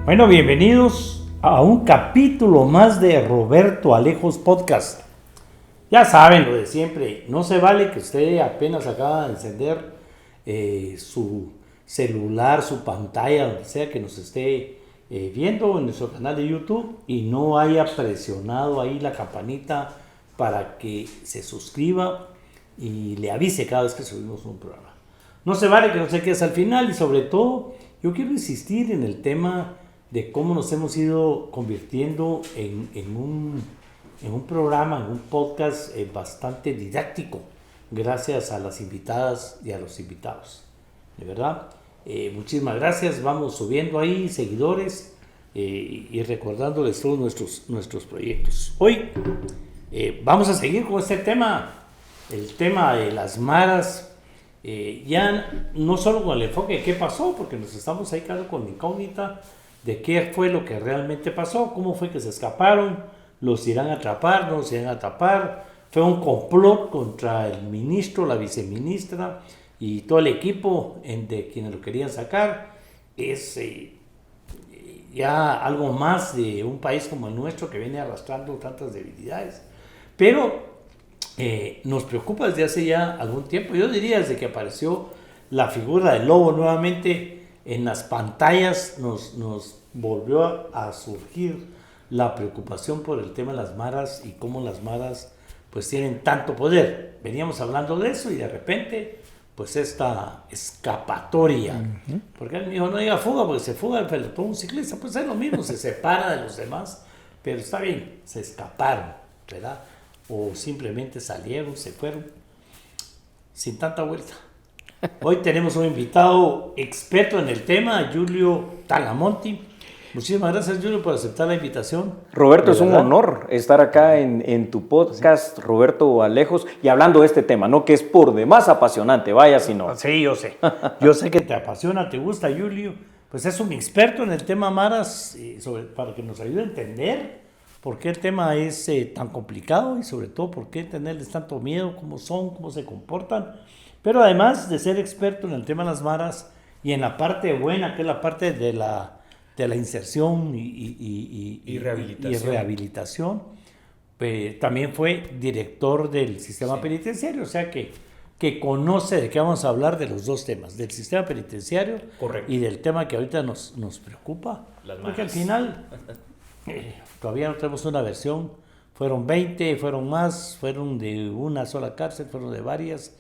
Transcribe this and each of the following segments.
Bueno, bienvenidos a un capítulo más de Roberto Alejos Podcast. Ya saben lo de siempre, no se vale que usted apenas acaba de encender su celular, su pantalla, donde sea que nos esté viendo en nuestro canal de YouTube y no haya presionado ahí la campanita para que se suscriba y le avise cada vez que subimos un programa. No se vale que no se quede hasta el final y sobre todo yo quiero insistir en el tema de cómo nos hemos ido convirtiendo en un programa, en un podcast bastante didáctico, gracias a las invitadas y a los invitados. De verdad, muchísimas gracias. Vamos subiendo ahí seguidores y recordándoles todos nuestros proyectos. Hoy vamos a seguir con este tema, el tema de las maras. Ya no solo con el enfoque de qué pasó, porque nos estamos ahí quedando con la incógnita de qué fue lo que realmente pasó, cómo fue que se escaparon, los irán a atrapar, no los irán a atrapar, fue un complot contra el ministro, la viceministra y todo el equipo de quienes lo querían sacar. Es ya algo más de un país como el nuestro que viene arrastrando tantas debilidades, pero nos preocupa desde hace ya algún tiempo. Yo diría desde que apareció la figura del lobo nuevamente en las pantallas, nos volvió a surgir la preocupación por el tema de las maras y cómo las maras pues tienen tanto poder. Veníamos hablando de eso y de repente pues esta escapatoria, porque él me dijo no diga fuga porque se fuga el pelotón un ciclista, pues es lo mismo, se separa de los demás, pero está bien, se escaparon, ¿verdad? O simplemente salieron, se fueron sin tanta vuelta. Hoy tenemos un invitado experto en el tema, Julio Talamonti. Muchísimas gracias, Julio, por aceptar la invitación. Roberto, es un honor estar acá en tu podcast, Roberto Alejos, y hablando de este tema, ¿no? Que es por demás apasionante, vaya si no. Sí, yo sé. Yo sé que te apasiona, te gusta, Julio. Pues es un experto en el tema maras, para que nos ayude a entender por qué el tema es tan complicado y sobre todo por qué tenerles tanto miedo, cómo son, cómo se comportan. Pero además de ser experto en el tema de las maras y en la parte buena, que es la parte de la inserción y rehabilitación, también fue director del sistema penitenciario, o sea que conoce de qué vamos a hablar de los dos temas, del sistema penitenciario. Correcto. Y del tema que ahorita nos preocupa, porque al final todavía no tenemos una versión, fueron 20, fueron más, fueron de una sola cárcel, fueron de varias,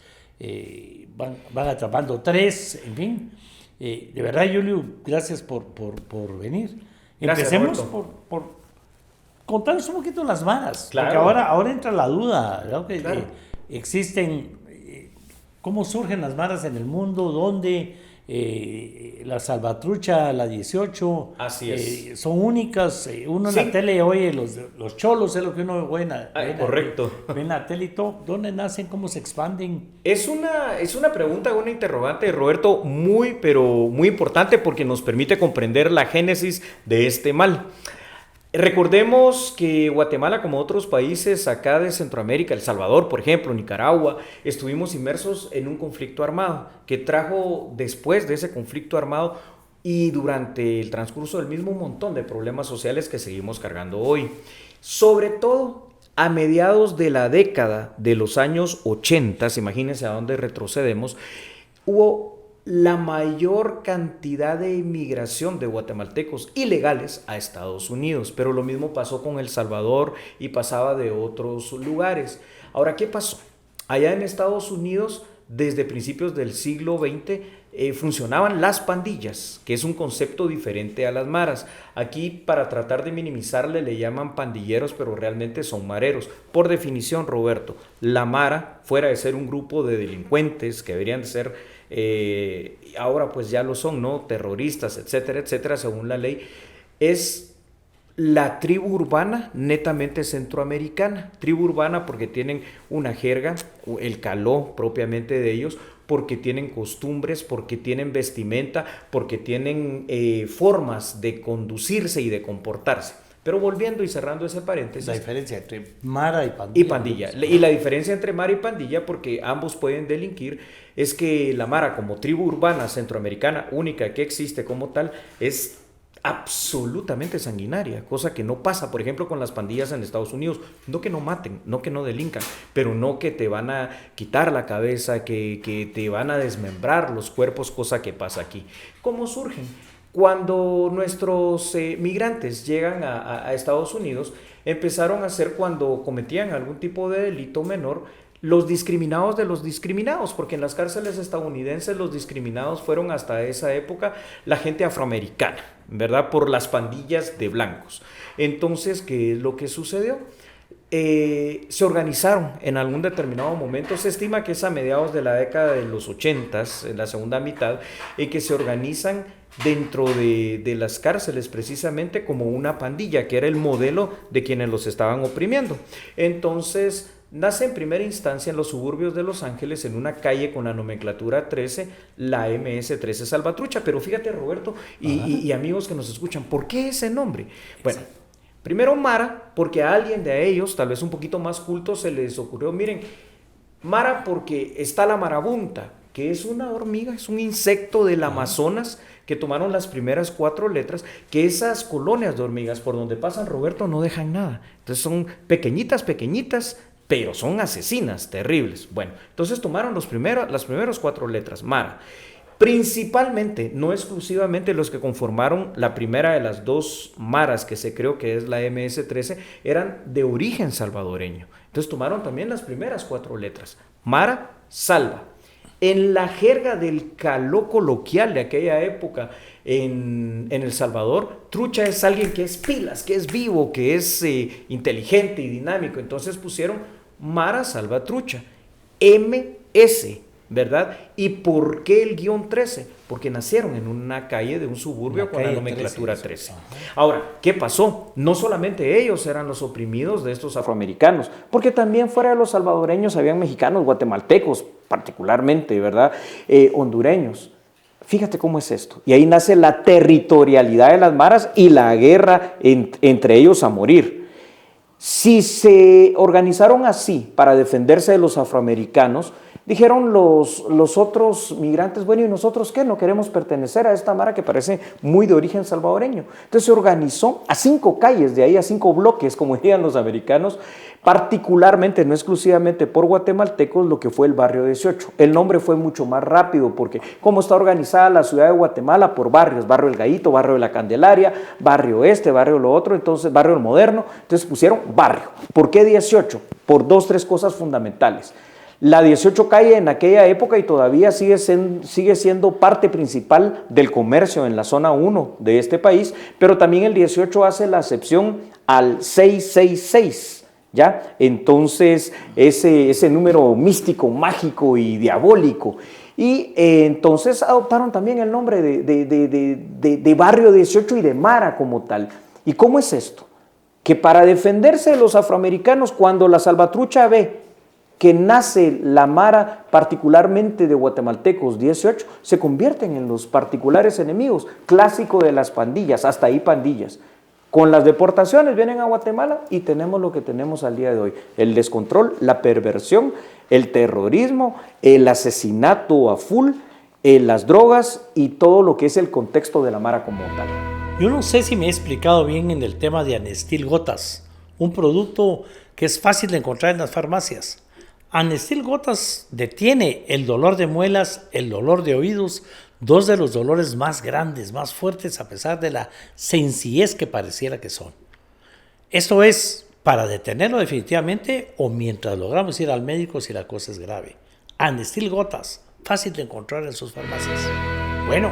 van atrapando 3, en fin. De verdad, Julio, gracias por venir. Gracias, empecemos Roberto. por contarnos un poquito las maras, Claro. porque ahora entra la duda, ¿verdad? Que Claro. Existen, cómo surgen las maras en el mundo, dónde la salvatrucha, la 18, Así es. son únicas. Uno en Sí. la tele oye los cholos, es lo que uno ve Correcto. ve en la tele y todo. ¿Dónde nacen? ¿Cómo se expanden? Es una pregunta, una interrogante, Roberto, pero muy importante porque nos permite comprender la génesis de este mal. Recordemos que Guatemala, como otros países acá de Centroamérica, El Salvador, por ejemplo, Nicaragua, estuvimos inmersos en un conflicto armado que trajo después de ese conflicto armado y durante el transcurso del mismo un montón de problemas sociales que seguimos cargando hoy. Sobre todo a mediados de la década de los años 80, imagínense a dónde retrocedemos, hubo la mayor cantidad de inmigración de guatemaltecos ilegales a Estados Unidos, pero lo mismo pasó con El Salvador y pasaba de otros lugares. Ahora, ¿qué pasó? Allá en Estados Unidos, desde principios del siglo XX, funcionaban las pandillas, que es un concepto diferente a las maras. Aquí, para tratar de minimizarle, le llaman pandilleros, pero realmente son mareros. Por definición, Roberto, la mara, fuera de ser un grupo de delincuentes que deberían de ser ahora pues ya lo son, ¿no? Terroristas, etcétera, etcétera, según la ley, es la tribu urbana netamente centroamericana. Tribu urbana porque tienen una jerga, el caló propiamente de ellos, porque tienen costumbres, porque tienen vestimenta, porque tienen formas de conducirse y de comportarse. Pero volviendo y cerrando ese paréntesis. La diferencia entre mara y pandilla. Y pandilla. Y la diferencia entre mara y pandilla, porque ambos pueden delinquir, es que la mara como tribu urbana centroamericana, única que existe como tal, es absolutamente sanguinaria, cosa que no pasa, por ejemplo, con las pandillas en Estados Unidos. No que no maten, no que no delincan, pero no que te van a quitar la cabeza, que te van a desmembrar los cuerpos, cosa que pasa aquí. ¿Cómo surgen? Cuando nuestros migrantes llegan a Estados Unidos, empezaron a ser, cuando cometían algún tipo de delito menor, los discriminados de los discriminados, porque en las cárceles estadounidenses los discriminados fueron hasta esa época la gente afroamericana, ¿verdad? Por las pandillas de blancos. Entonces, ¿qué es lo que sucedió? Se organizaron en algún determinado momento. Se estima que es a mediados de la década de los 80s, en la segunda mitad, en que se organizan dentro de las cárceles precisamente como una pandilla, que era el modelo de quienes los estaban oprimiendo. Entonces, nace en primera instancia en los suburbios de Los Ángeles, en una calle con la nomenclatura 13, la MS-13 Salvatrucha. Pero fíjate, Roberto, y amigos que nos escuchan, ¿por qué ese nombre? Bueno, primero Mara, porque a alguien de ellos, tal vez un poquito más culto, se les ocurrió, miren, Mara porque está la marabunta, que es una hormiga, es un insecto del Amazonas, que tomaron las primeras 4 letras, que esas colonias de hormigas por donde pasan, Roberto, no dejan nada. Entonces son pequeñitas, pero son asesinas, terribles. Bueno, entonces tomaron las primeras 4 letras, Mara. Principalmente, no exclusivamente, los que conformaron la primera de las 2 maras que se creó, que es la MS-13, eran de origen salvadoreño. Entonces tomaron también las primeras 4 letras, Mara, salva. En la jerga del caló coloquial de aquella época en El Salvador, trucha es alguien que es pilas, que es vivo, que es inteligente y dinámico. Entonces pusieron Mara Salvatrucha, MS, ¿verdad? ¿Y por qué el guión 13? Porque nacieron en una calle de un suburbio con la nomenclatura 13. Ahora, ¿qué pasó? No solamente ellos eran los oprimidos de estos afroamericanos, porque también fuera de los salvadoreños habían mexicanos, guatemaltecos particularmente, ¿verdad? Hondureños. Fíjate cómo es esto. Y ahí nace la territorialidad de las maras y la guerra entre ellos a morir. Si se organizaron así para defenderse de los afroamericanos, dijeron los otros migrantes, bueno, ¿y nosotros qué? No queremos pertenecer a esta mara que parece muy de origen salvadoreño. Entonces se organizó a 5 calles, de ahí a 5 bloques, como dirían los americanos, particularmente, no exclusivamente por guatemaltecos, lo que fue el barrio 18. El nombre fue mucho más rápido porque como está organizada la ciudad de Guatemala por barrios, barrio El Gallito, barrio de la Candelaria, barrio este, barrio lo otro, entonces barrio El Moderno, entonces pusieron barrio. ¿Por qué 18? Por 2, 3 cosas fundamentales. La 18 calle en aquella época y todavía sigue siendo parte principal del comercio en la zona 1 de este país, pero también el 18 hace la acepción al 666, ¿ya? Entonces, ese número místico, mágico y diabólico. Y entonces adoptaron también el nombre de barrio 18 y de Mara como tal. ¿Y cómo es esto? Que para defenderse de los afroamericanos, cuando la Salvatrucha ve que nace la mara particularmente de guatemaltecos 18, se convierten en los particulares enemigos, clásico de las pandillas, hasta ahí pandillas. Con las deportaciones vienen a Guatemala y tenemos lo que tenemos al día de hoy, el descontrol, la perversión, el terrorismo, el asesinato a full, las drogas y todo lo que es el contexto de la mara como tal. Yo no sé si me he explicado bien en el tema de Anestil Gotas, un producto que es fácil de encontrar en las farmacias. Anestil Gotas detiene el dolor de muelas, el dolor de oídos, 2 de los dolores más grandes, más fuertes, a pesar de la sencillez que pareciera que son. Esto es para detenerlo definitivamente o mientras logramos ir al médico si la cosa es grave. Anestil Gotas, fácil de encontrar en sus farmacias. Bueno,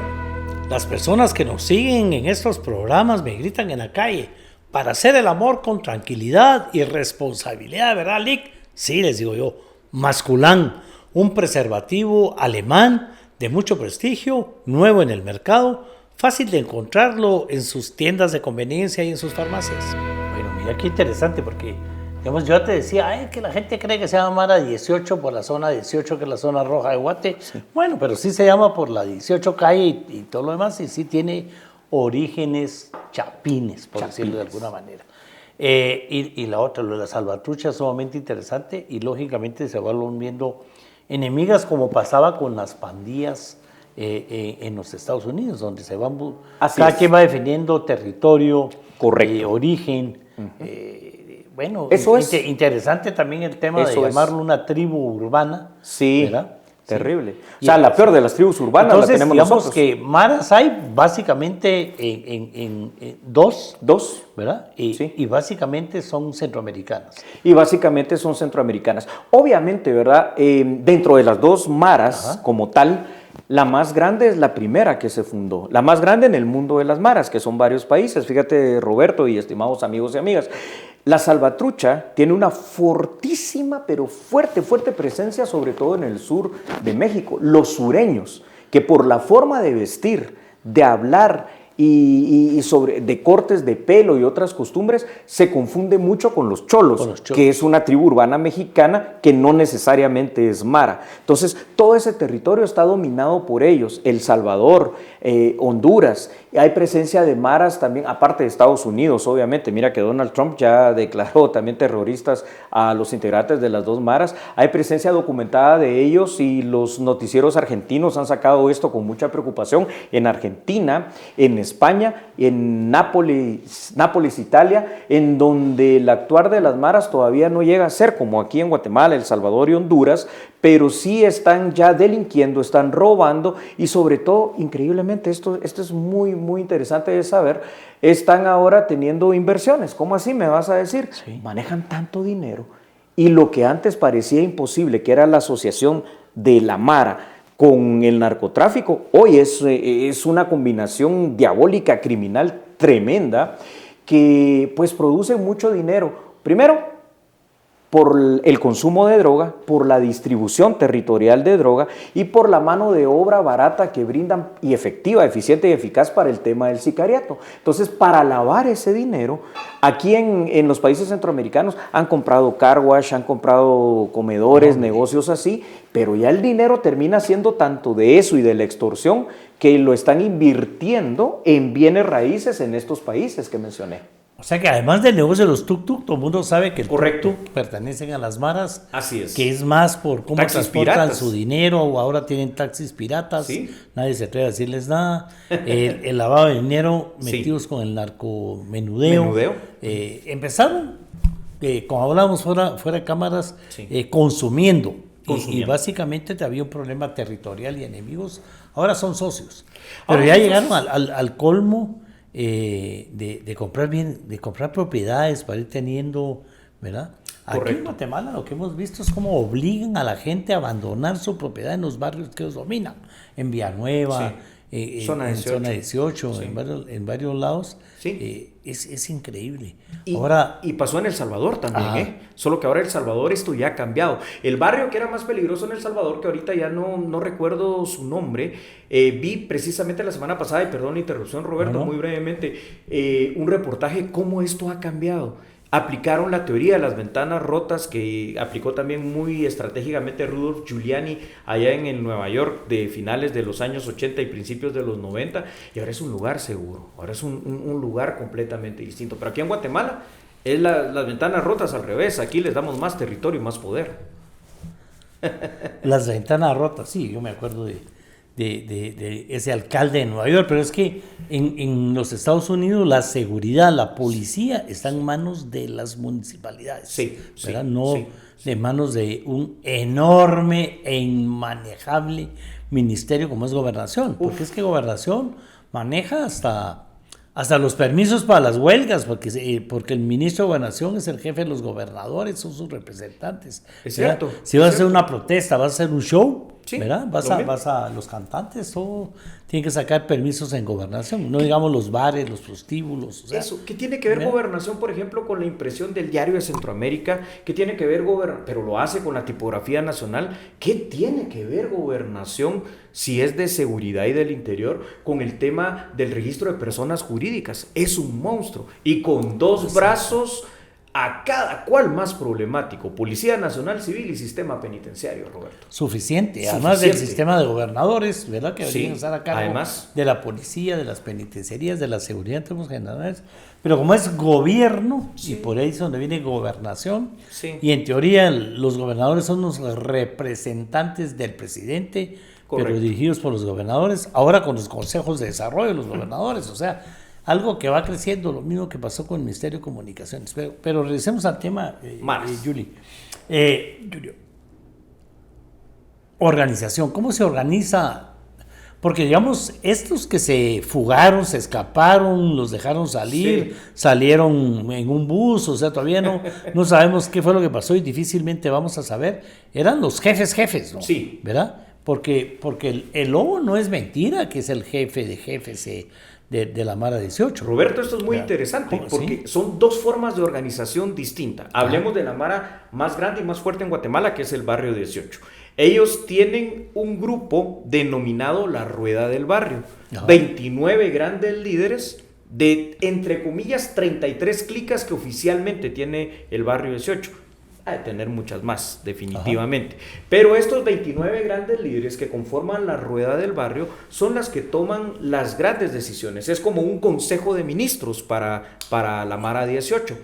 las personas que nos siguen en estos programas me gritan en la calle, para hacer el amor con tranquilidad y responsabilidad, ¿verdad, Lick? Sí, les digo yo. Masculán, un preservativo alemán de mucho prestigio, nuevo en el mercado, fácil de encontrarlo en sus tiendas de conveniencia y en sus farmacias. Bueno, mira qué interesante porque, digamos, yo te decía, que la gente cree que se llama Mara 18 por la zona 18, que es la zona roja de Guate. Sí. Bueno, pero sí se llama por la 18 calle y todo lo demás, y sí tiene orígenes chapines, por decirlo de alguna manera. Y la otra, lo de la salvatrucha, es sumamente interesante y lógicamente se van viendo enemigas como pasaba con las pandillas en los Estados Unidos, donde se van, Así cada es. quien va defendiendo territorio, Correcto. origen. Bueno, Eso es. interesante también el tema de Eso es. llamarlo una tribu urbana. Sí, ¿verdad? terrible. Sí. O sea, la peor de las tribus urbanas Entonces, la tenemos digamos nosotros. que maras hay básicamente en dos, Dos. ¿verdad? Sí. Y básicamente son centroamericanas. Y básicamente son centroamericanas. Obviamente, ¿verdad? Dentro de las dos maras, Ajá. como tal, la más grande es la primera que se fundó. La más grande en el mundo de las maras, que son varios países. Fíjate, Roberto y estimados amigos y amigas. La salvatrucha tiene una fortísima, pero fuerte presencia, sobre todo en el sur de México. Los sureños, que por la forma de vestir, de hablar y de cortes de pelo y otras costumbres, se confunde mucho con los cholos, que es una tribu urbana mexicana que no necesariamente es mara. Entonces, todo ese territorio está dominado por ellos. El Salvador, Honduras, y hay presencia de maras también, aparte de Estados Unidos, obviamente. Mira que Donald Trump ya declaró también terroristas a los integrantes de las dos maras. Hay presencia documentada de ellos y los noticieros argentinos han sacado esto con mucha preocupación. En Argentina, en España, en Nápoles, Italia, en donde el actuar de las maras todavía no llega a ser como aquí en Guatemala, El Salvador y Honduras, pero sí están ya delinquiendo, están robando y sobre todo, increíblemente, esto es muy interesante de saber, están ahora teniendo inversiones. ¿Cómo así me vas a decir? Sí. Manejan tanto dinero y lo que antes parecía imposible, que era la asociación de la mara con el narcotráfico, hoy es una combinación diabólica, criminal, tremenda, que pues produce mucho dinero. Primero, por el consumo de droga, por la distribución territorial de droga y por la mano de obra barata que brindan y efectiva, eficiente y eficaz para el tema del sicariato. Entonces, para lavar ese dinero, aquí en los países centroamericanos han comprado car wash, han comprado comedores, negocios así, pero ya el dinero termina siendo tanto de eso y de la extorsión que lo están invirtiendo en bienes raíces en estos países que mencioné. O sea que además del negocio de los tuk-tuk, todo el mundo sabe que el Correcto. tuk-tuk pertenecen a las maras. Así es. Que es más por cómo Taxis transportan piratas. su dinero, o ahora tienen taxis piratas. Sí. Nadie se atreve a decirles nada. El lavado de dinero Sí. metidos con el narcomenudeo. Menudeo. Empezaron, como hablábamos fuera de cámaras, Sí. consumiendo. Consumiendo. Y básicamente había un problema territorial y enemigos. Ahora son socios. Pero Ahora ya son llegaron socios. al colmo de comprar de comprar propiedades para ir teniendo, ¿verdad? Aquí Correcto. en Guatemala lo que hemos visto es cómo obligan a la gente a abandonar su propiedad en los barrios que ellos dominan, en Villanueva, Zona en 18. Zona 18, Sí. en varios lados. Sí. Es increíble. Y pasó en El Salvador también, Ajá. Solo que ahora El Salvador esto ya ha cambiado. El barrio que era más peligroso en El Salvador, que ahorita ya no recuerdo su nombre, vi precisamente la semana pasada, y perdón la interrupción, Roberto, No. muy brevemente, un reportaje cómo esto ha cambiado. Aplicaron la teoría de las ventanas rotas que aplicó también muy estratégicamente Rudolf Giuliani allá en el Nueva York de finales de los años 80 y principios de los 90, y ahora es un lugar seguro, ahora es un lugar completamente distinto. Pero aquí en Guatemala es las ventanas rotas al revés, aquí les damos más territorio y más poder. Las ventanas rotas, sí, yo me acuerdo de ese alcalde de Nueva York, pero es que en los Estados Unidos la seguridad, la policía está en manos de las municipalidades, Sí, ¿verdad? sí, No sí. de manos de un enorme e inmanejable ministerio como es Gobernación, porque es que Gobernación maneja hasta los permisos para las huelgas, porque el ministro de Gobernación es el jefe de los gobernadores, son sus representantes. Es ¿verdad? cierto, Si vas a es hacer cierto. una protesta, vas a hacer un show, Sí, ¿verdad? lo mismo. Los cantantes, todo tienen que sacar permisos en Gobernación, no digamos los bares, los prostíbulos. O sea, Eso, ¿qué tiene que ver ¿verdad? Gobernación, por ejemplo, con la impresión del Diario de Centroamérica? ¿Qué tiene que ver pero lo hace con la tipografía nacional? ¿Qué tiene que ver Gobernación, si es de seguridad y del interior, con el tema del registro de personas jurídicas? Es un monstruo y con dos brazos a cada cual más problemático: Policía Nacional, Civil y Sistema Penitenciario, Roberto. Suficiente, además del Suficiente. sistema de gobernadores, ¿verdad? Que deberían Sí, estar a cargo además. de la policía, de las penitenciarías, de la seguridad en términos generales. Pero como es gobierno, Sí. y por ahí es donde viene gobernación, Sí. y en teoría los gobernadores son los representantes del presidente pero dirigidos por los gobernadores, ahora con los consejos de desarrollo de los gobernadores, o sea, algo que va creciendo, lo mismo que pasó con el Ministerio de Comunicaciones. Pero regresemos al tema, Julio. Julio, organización, ¿cómo se organiza? Porque, digamos, estos que se fugaron, se escaparon, los dejaron salir, salieron en un bus, o sea, todavía no sabemos qué fue lo que pasó y difícilmente vamos a saber. Eran los jefes, ¿no? Sí. ¿Verdad? Porque el lobo no es mentira que es el jefe de jefes de la Mara 18. Roberto, esto es muy interesante porque son dos formas de organización distintas. Hablemos de la Mara más grande y más fuerte en Guatemala, que es el Barrio 18. Ellos tienen un grupo denominado la Rueda del Barrio. 29 grandes líderes de, entre comillas, 33 clicas que oficialmente tiene el Barrio 18. Hay de tener muchas más, definitivamente. Pero estos 29 grandes líderes que conforman la Rueda del Barrio son las que toman las grandes decisiones. Es como un consejo de ministros para la Mara 18.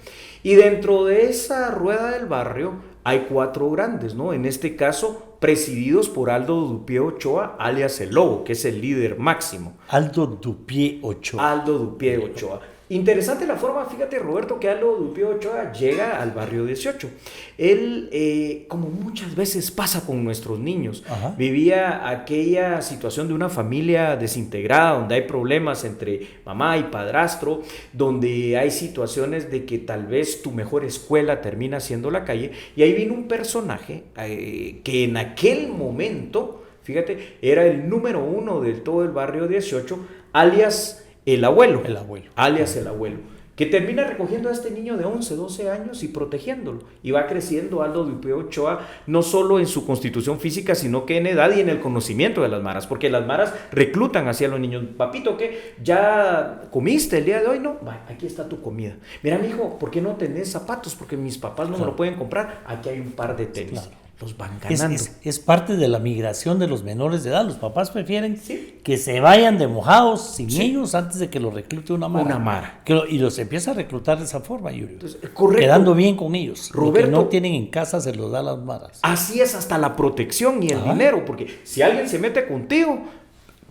Y dentro de esa Rueda del Barrio hay 4 grandes, ¿no? En este caso, presididos por Aldo Dupié Ochoa, alias el Lobo, que es el líder máximo. Aldo Dupié Ochoa. Interesante la forma, fíjate, Roberto, que Aldo Dupié Ochoa llega al Barrio 18. Él, como muchas veces pasa con nuestros niños, vivía aquella situación de una familia desintegrada, donde hay problemas entre mamá y padrastro, donde hay situaciones de que tal vez tu mejor escuela termina siendo la calle, y ahí vino un personaje que en aquel momento, fíjate, era el número 1 de todo el Barrio 18, alias el abuelo, que termina recogiendo a este niño de 11, 12 años y protegiéndolo. Y va creciendo Aldo Dupié Ochoa, no solo en su constitución física, sino que en edad y en el conocimiento de las maras, porque las maras reclutan hacia los niños. Papito, ¿qué? ¿Ya comiste el día de hoy? No, va, aquí está tu comida. Mira, mijo, ¿por qué no tenés zapatos? Porque mis papás no me lo pueden comprar. Aquí hay un par de tenis. Los van ganando. Es parte de la migración de los menores de edad. Los papás prefieren que se vayan de mojados sin ellos antes de que los reclute una mara. Y los empieza a reclutar de esa forma, Julio. Entonces, quedando bien con ellos. Roberto, lo que no tienen en casa se los da a las maras. Así es, hasta la protección y el dinero. Porque si alguien se mete contigo,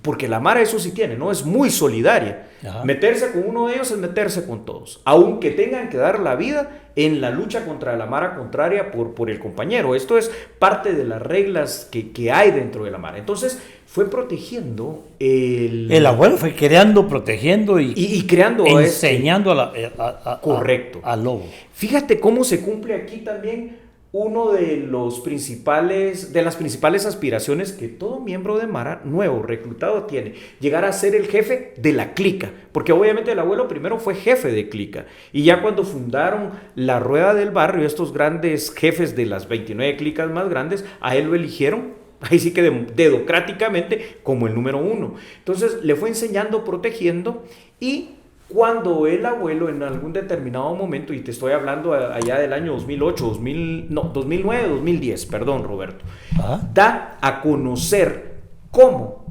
porque la mara eso sí tiene, ¿no? Es muy solidaria. Meterse con uno de ellos es meterse con todos. Aunque tengan que dar la vida en la lucha contra la mara contraria por el compañero. Esto es parte de las reglas que hay dentro de la mara. Entonces, fue protegiendo el abuelo fue creando, protegiendo y creando, enseñando al lobo. Fíjate cómo se cumple aquí también uno de las principales aspiraciones que todo miembro de Mara nuevo, reclutado, tiene: llegar a ser el jefe de la clica, porque obviamente el abuelo primero fue jefe de clica, y ya cuando fundaron la Rueda del Barrio, estos grandes jefes de las 29 clicas más grandes, a él lo eligieron, ahí sí que democráticamente, como el número 1. Entonces le fue enseñando, protegiendo, y cuando el abuelo en algún determinado momento, y te estoy hablando allá del año 2009, 2010, perdón, Roberto, da a conocer cómo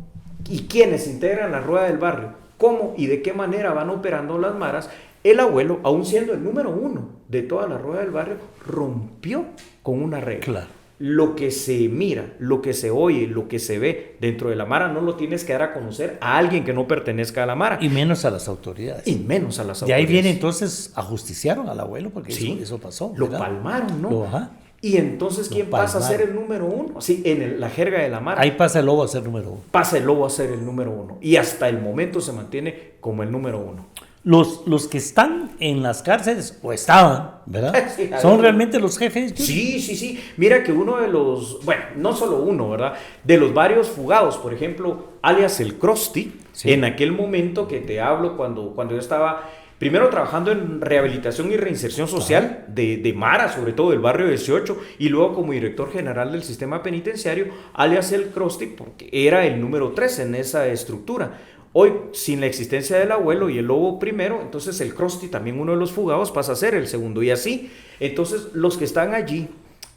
y quiénes integran la Rueda del Barrio, cómo y de qué manera van operando las maras. El abuelo, aún siendo el número 1 de toda la Rueda del Barrio, rompió con una regla. Claro. Lo que se mira, lo que se oye, lo que se ve dentro de la mara no lo tienes que dar a conocer a alguien que no pertenezca a la mara. Y menos a las autoridades. De ahí viene entonces, ajusticiaron al abuelo porque eso pasó. Lo palmaron, ¿no? Y entonces, ¿quién pasa a ser el número 1? Sí, en la jerga de la mara. Ahí pasa el lobo a ser número 1. Pasa el lobo a ser el número 1. Y hasta el momento se mantiene como el número 1. Los que están en las cárceles, o estaban, ¿verdad? Sí, ¿son realmente los jefes? Sí. Mira que uno de los, bueno, no solo uno, ¿verdad? De los varios fugados, por ejemplo, alias el Krusty, en aquel momento que te hablo, cuando yo estaba primero trabajando en rehabilitación y reinserción social de Mara, sobre todo del Barrio 18, y luego como director general del sistema penitenciario, alias el Krusty, porque era el número 3 en esa estructura. Hoy, sin la existencia del abuelo y el lobo primero, entonces el Krusty, también uno de los fugados, pasa a ser el segundo, y así. Entonces, los que están allí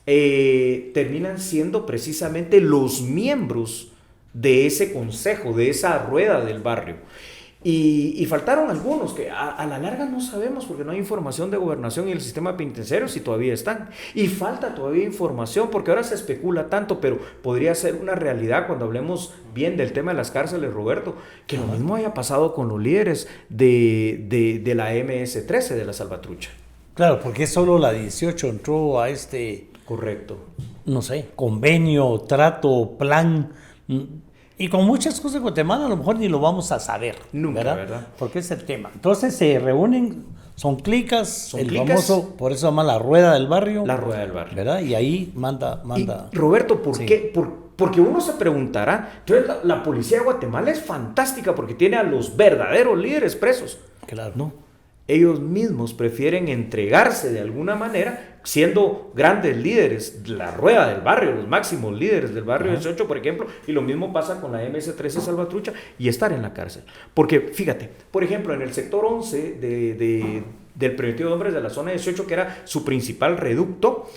terminan siendo precisamente los miembros de ese consejo, de esa rueda del barrio. Y faltaron algunos que a la larga no sabemos porque no hay información de gobernación y el sistema penitenciario si todavía están. Y falta todavía información porque ahora se especula tanto, pero podría ser una realidad cuando hablemos bien del tema de las cárceles, Roberto, que lo mismo haya pasado con los líderes de la MS-13, de la Salvatrucha. Claro, porque solo la 18 entró a Correcto. no sé, convenio, trato, plan. Y con muchas cosas de Guatemala a lo mejor ni lo vamos a saber. Nunca, ¿verdad? Porque es el tema. Entonces se reúnen, son clicas, famoso, por eso se llama la rueda del barrio. La rueda del barrio. ¿Verdad? Y ahí manda. Y, Roberto, ¿por qué? Porque uno se preguntará, entonces la policía de Guatemala es fantástica porque tiene a los verdaderos líderes presos. Claro. No, ellos mismos prefieren entregarse de alguna manera, siendo grandes líderes, la rueda del barrio, los máximos líderes del barrio 18, por ejemplo, y lo mismo pasa con la MS-13 Salvatrucha, y estar en la cárcel. Porque, fíjate, por ejemplo, en el sector 11 del preventivo de hombres de la zona 18, que era su principal reducto,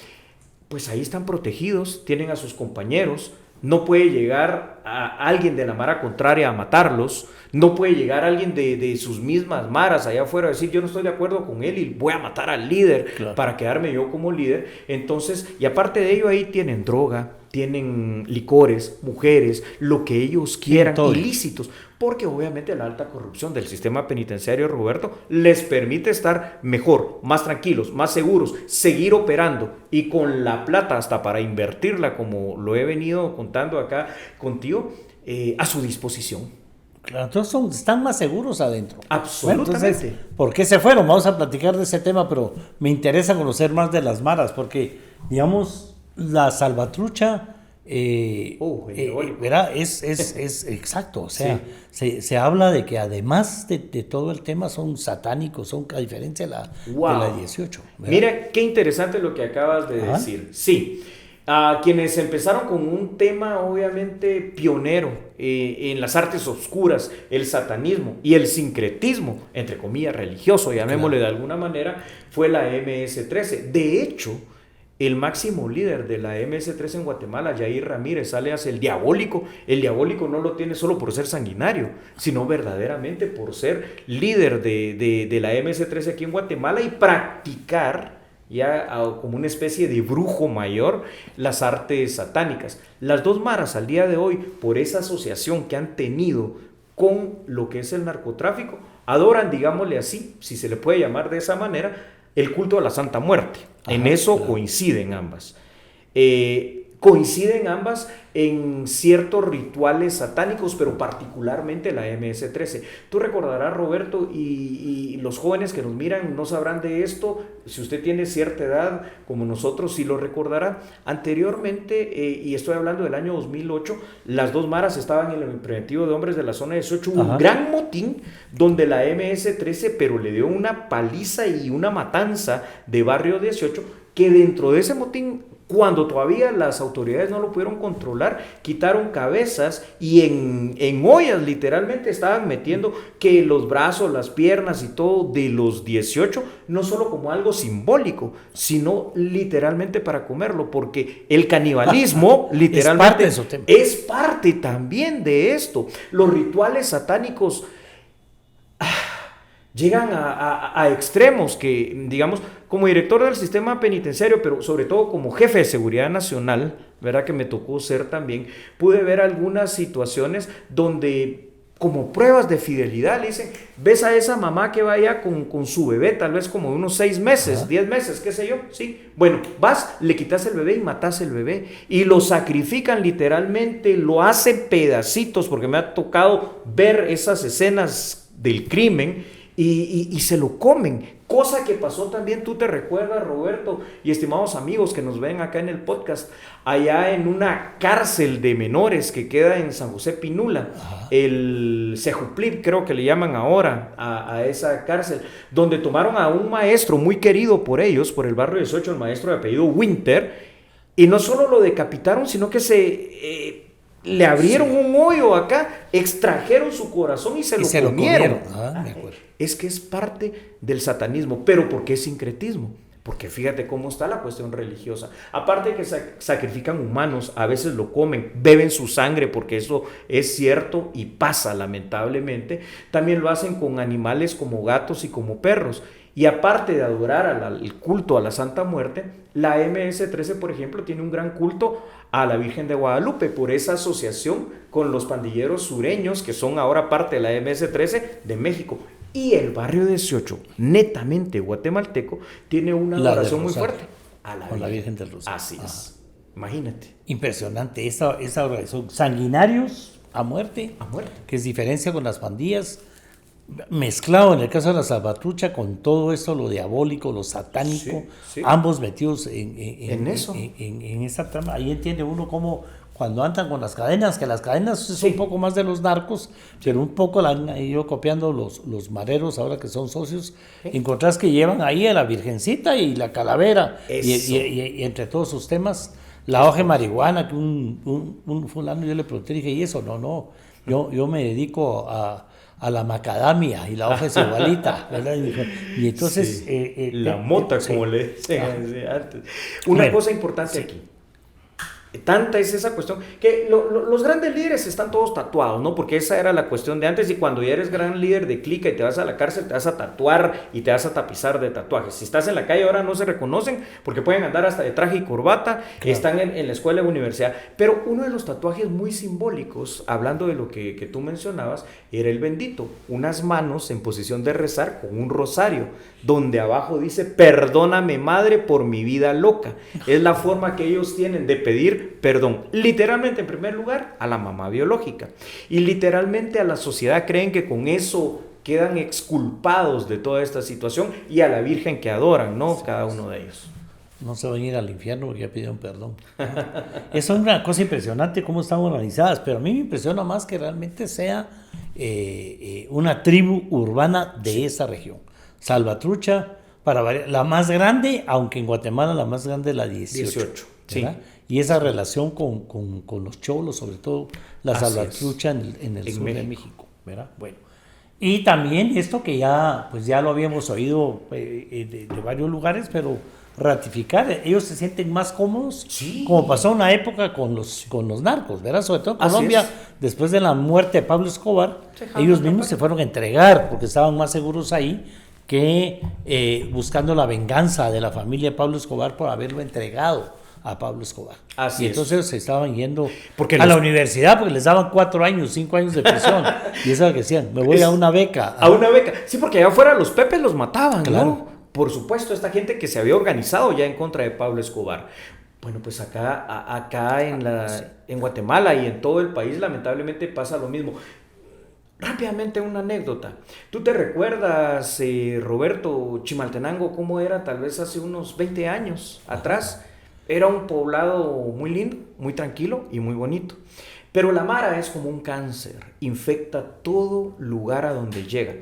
pues ahí están protegidos, tienen a sus compañeros. No puede llegar a alguien de la mara contraria a matarlos. No puede llegar alguien de sus mismas maras allá afuera a decir yo no estoy de acuerdo con él y voy a matar al líder para quedarme yo como líder. Entonces, y aparte de ello ahí tienen droga, tienen licores, mujeres, lo que ellos quieran, ilícitos. Porque obviamente la alta corrupción del sistema penitenciario, Roberto, les permite estar mejor, más tranquilos, más seguros, seguir operando y con la plata hasta para invertirla, como lo he venido contando acá contigo, a su disposición. Claro, entonces están más seguros adentro. Absolutamente. Bueno, entonces, ¿por qué se fueron? Vamos a platicar de ese tema, pero me interesa conocer más de las maras, porque, digamos, la Salvatrucha... ¿verdad? Es exacto, o sea, sí. se habla de que además de todo el tema son satánicos, son a diferencia de la 18. ¿verdad? Mira qué interesante lo que acabas de decir. Sí, quienes empezaron con un tema obviamente pionero en las artes oscuras, el satanismo y el sincretismo, entre comillas religioso, llamémosle de alguna manera, fue la MS-13. De hecho, el máximo líder de la MS-13 en Guatemala, Yair Ramírez, alias el diabólico no lo tiene solo por ser sanguinario, sino verdaderamente por ser líder de la MS-13 aquí en Guatemala y practicar ya como una especie de brujo mayor las artes satánicas. Las dos maras al día de hoy, por esa asociación que han tenido con lo que es el narcotráfico, adoran, digámosle así, si se le puede llamar de esa manera, el culto a la Santa Muerte. En eso coinciden ambas. Coinciden ambas en ciertos rituales satánicos, pero particularmente la MS-13. Tú recordarás, Roberto, y los jóvenes que nos miran no sabrán de esto, si usted tiene cierta edad, como nosotros, sí lo recordará. Anteriormente, y estoy hablando del año 2008, las dos maras estaban en el preventivo de hombres de la zona 18, hubo un gran motín donde la MS-13, pero le dio una paliza y una matanza de barrio 18, que dentro de ese motín, cuando todavía las autoridades no lo pudieron controlar, quitaron cabezas y en ollas literalmente estaban metiendo que los brazos, las piernas y todo de los 18, no solo como algo simbólico, sino literalmente para comerlo, porque el canibalismo literalmente es parte también de esto. Los rituales satánicos llegan a extremos que, digamos, como director del sistema penitenciario, pero sobre todo como jefe de seguridad nacional, ¿verdad? Que me tocó ser también, pude ver algunas situaciones donde, como pruebas de fidelidad, le dicen, ves a esa mamá que vaya con su bebé, tal vez como de unos 6 meses, 10 meses, qué sé yo, sí, bueno, vas, le quitas el bebé y matas el bebé, y lo sacrifican literalmente, lo hacen pedacitos, porque me ha tocado ver esas escenas del crimen, y se lo comen, cosa que pasó también, tú te recuerdas, Roberto, y estimados amigos que nos ven acá en el podcast, allá en una cárcel de menores que queda en San José Pinula, el Sejuplip creo que le llaman ahora a esa cárcel, donde tomaron a un maestro muy querido por ellos, por el barrio 18, el maestro de apellido Winter, y no solo lo decapitaron, sino que le abrieron un hoyo acá, extrajeron su corazón y se lo comieron. Me acuerdo. Es que es parte del satanismo. ¿Pero por qué sincretismo? Porque fíjate cómo está la cuestión religiosa. Aparte de que sacrifican humanos, a veces lo comen, beben su sangre, porque eso es cierto y pasa lamentablemente. También lo hacen con animales como gatos y como perros. Y aparte de adorar al culto a la Santa Muerte, la MS-13, por ejemplo, tiene un gran culto a la Virgen de Guadalupe por esa asociación con los pandilleros sureños que son ahora parte de la MS-13 de México. Y el barrio 18, netamente guatemalteco, tiene una adoración muy fuerte a la Virgen del Rosario. Así es. Imagínate. Impresionante esa oración. Sanguinarios a muerte. A muerte. Que es diferencia con las pandillas. Mezclado en el caso de la Salvatrucha con todo esto, lo diabólico, lo satánico, ambos metidos en eso. En esa trama. Ahí entiende uno cómo cuando andan con las cadenas, que las cadenas es un poco más de los narcos, pero un poco la han ido copiando los mareros ahora que son socios. Encontrás que llevan ahí a la Virgencita y la calavera y entre todos sus temas, la hoja de marihuana, que un fulano yo le pregunté, dije, ¿y eso? No, yo me dedico a la macadamia y la hoja es igualita, ¿verdad? Y entonces... la mota, como le decían antes. Una cosa importante aquí. Tanta es esa cuestión que los grandes líderes están todos tatuados, ¿no? Porque esa era la cuestión de antes, y cuando ya eres gran líder de clica y te vas a la cárcel, te vas a tatuar y te vas a tapizar de tatuajes. Si estás en la calle ahora no se reconocen porque pueden andar hasta de traje y corbata, están en la escuela o universidad. Pero uno de los tatuajes muy simbólicos, hablando de lo que tú mencionabas, era el bendito, unas manos en posición de rezar con un rosario, donde abajo dice, perdóname madre por mi vida loca. Es la forma que ellos tienen de pedir perdón, literalmente en primer lugar a la mamá biológica, y literalmente a la sociedad. Creen que con eso quedan exculpados de toda esta situación, y a la Virgen que adoran, ¿no? Cada uno de ellos. No se van a ir al infierno porque ya pidieron perdón. Eso es una cosa impresionante cómo están organizadas, pero a mí me impresiona más que realmente sea una tribu urbana de esa región. Salvatrucha, para variar, la más grande, aunque en Guatemala la más grande es la 18. Sí. Y esa relación con los cholos, sobre todo la Salvatrucha en el sur de México, ¿verdad? Bueno. Y también esto que ya lo habíamos oído de varios lugares, pero ratificar, ellos se sienten más cómodos, como pasó una época con los narcos, ¿verdad? Sobre todo en Colombia, después de la muerte de Pablo Escobar, ellos mismos se fueron a entregar porque estaban más seguros ahí que buscando la venganza de la familia de Pablo Escobar por haberlo entregado a Pablo Escobar. Y entonces se estaban yendo la universidad porque les daban 4 años, 5 años de prisión. Y eso es lo que decían, me voy a una beca. A una beca. Sí, porque allá afuera los pepes los mataban, claro, ¿no? Por supuesto, esta gente que se había organizado ya en contra de Pablo Escobar. Bueno, pues acá en Guatemala y en todo el país lamentablemente pasa lo mismo. Rápidamente una anécdota. ¿Tú te recuerdas, Roberto, Chimaltenango, cómo era tal vez hace unos 20 años atrás? Era un poblado muy lindo, muy tranquilo y muy bonito. Pero la mara es como un cáncer, infecta todo lugar a donde llega.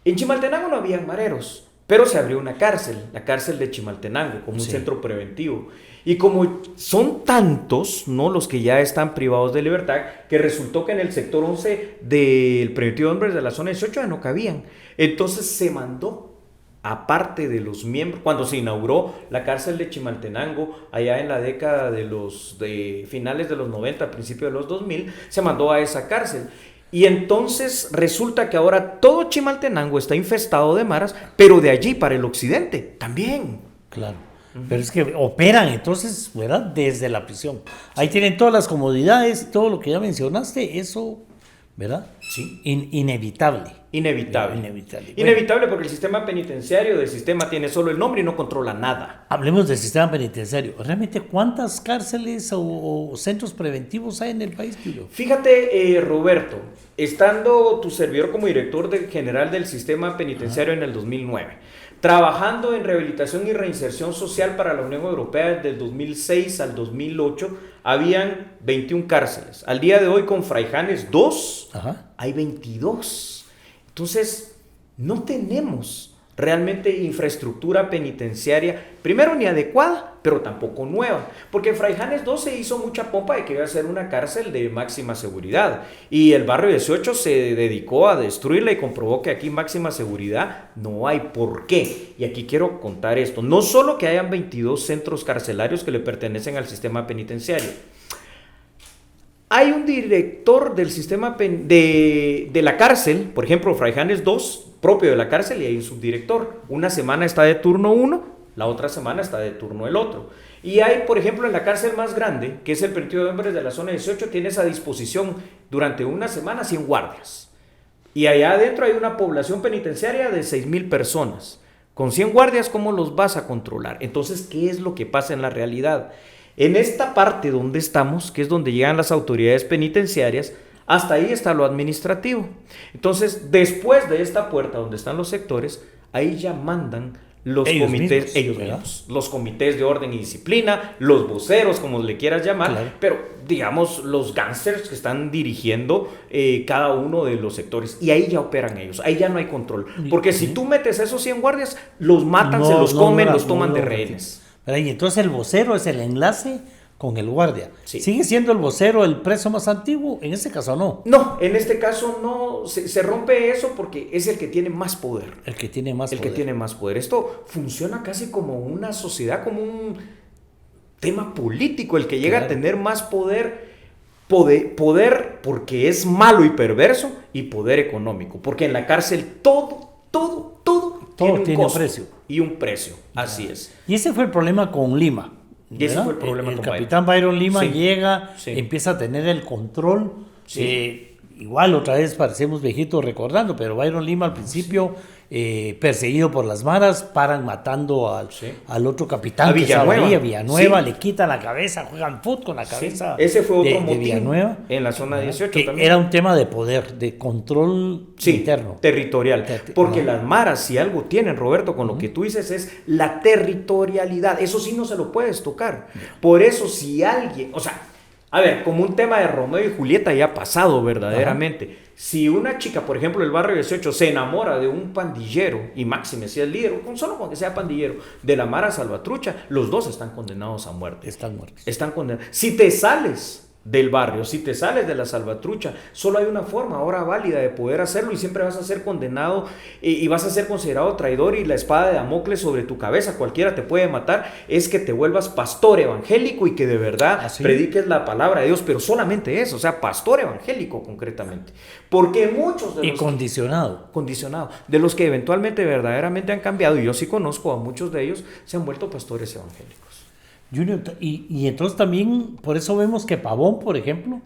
En Chimaltenango no había mareros, pero se abrió una cárcel, la cárcel de Chimaltenango, como un centro preventivo. Y como son tantos, ¿no?, los que ya están privados de libertad, que resultó que en el sector 11 del preventivo de hombres de la zona 18 ya no cabían. Entonces se mandó, aparte de los miembros, cuando se inauguró la cárcel de Chimaltenango, allá en la década de finales de los 90, principios de los 2000, se mandó a esa cárcel. Y entonces resulta que ahora todo Chimaltenango está infestado de maras, pero de allí para el occidente también. Claro. Pero es que operan entonces, ¿verdad?, desde la prisión. Ahí tienen todas las comodidades, todo lo que ya mencionaste, eso, ¿verdad? Sí. Inevitable. Inevitable porque el sistema penitenciario del sistema tiene solo el nombre y no controla nada. Hablemos del sistema penitenciario. ¿Realmente cuántas cárceles o centros preventivos hay en el país, Julio? Fíjate, Roberto, estando tu servidor como director general del sistema penitenciario en el 2009, trabajando en rehabilitación y reinserción social para la Unión Europea desde el 2006 al 2008, habían 21 cárceles. Al día de hoy, con Fraijanes 2, hay 22. Entonces, no tenemos realmente infraestructura penitenciaria, primero ni adecuada, pero tampoco nueva, porque en Fraijanes 2 se hizo mucha pompa de que iba a ser una cárcel de máxima seguridad, y el barrio 18 se dedicó a destruirla y comprobó que aquí máxima seguridad no hay. ¿Por qué? Y aquí quiero contar esto, no solo que hayan 22 centros carcelarios que le pertenecen al sistema penitenciario, hay un director del sistema de la cárcel, por ejemplo, Fraijanes 2, propio de la cárcel, y hay un subdirector. Una semana está de turno uno, la otra semana está de turno el otro. Y hay, por ejemplo, en la cárcel más grande, que es el Permitido de Hombres de la zona 18, tienes a disposición durante una semana 100 guardias. Y allá adentro hay una población penitenciaria de 6,000 personas. Con 100 guardias, ¿cómo los vas a controlar? Entonces, ¿qué es lo que pasa en la realidad? En esta parte donde estamos, que es donde llegan las autoridades penitenciarias, hasta ahí está lo administrativo. Entonces, después de esta puerta donde están los sectores, ahí ya mandan los comités, ellos mismos, los comités de orden y disciplina, los voceros, como le quieras llamar, claro. Pero digamos los gángsters que están dirigiendo cada uno de los sectores, y ahí ya operan ellos, ahí ya no hay control, porque si tú metes a esos 100 guardias, los matan, se los comen, los toman de rehenes. Y entonces el vocero es el enlace con el guardia. Sí. ¿Sigue siendo el vocero el preso más antiguo? En este caso no. No, en este caso no. Se rompe eso porque es el que tiene más poder. El que tiene más poder. El que tiene más poder. Esto funciona casi como una sociedad, como un tema político. El que llega a tener más poder porque es malo y perverso, y poder económico. Porque en la cárcel todo tiene un precio. Y un precio. Así es. Y ese fue el problema con Lima. Y ese fue el problema. El capitán Byron Lima llega, empieza a tener el control. Igual otra vez parecemos viejitos recordando, pero Byron Lima al principio, perseguido por las maras, paran matando al otro capitán, a Villanueva. Villanueva, le quitan la cabeza, juegan fútbol con la cabeza. Ese fue otro motivo de Villanueva, en la zona 18 que también. Era un tema de poder, de control interno. Territorial. Porque las maras, si algo tienen, Roberto, con lo que tú dices, es la territorialidad. Eso sí no se lo puedes tocar. Por eso si alguien, o sea, a ver, como un tema de Romeo y Julieta ya ha pasado verdaderamente. Ajá. Si una chica, por ejemplo, del barrio 18 se enamora de un pandillero, y máxime si es líder, solo con que sea pandillero, de la Mara Salvatrucha, los dos están condenados a muerte. Están muertos. Están condenados. Si te sales del barrio, si te sales de la Salvatrucha, solo hay una forma ahora válida de poder hacerlo, y siempre vas a ser condenado y vas a ser considerado traidor, y la espada de Damocles sobre tu cabeza, cualquiera te puede matar, es que te vuelvas pastor evangélico y que de verdad prediques la palabra de Dios, pero solamente eso, o sea, pastor evangélico concretamente, porque muchos de los condicionado, de los que eventualmente verdaderamente han cambiado, y yo sí conozco a muchos de ellos, se han vuelto pastores evangélicos. Junior, y entonces también por eso vemos que Pavón, por ejemplo,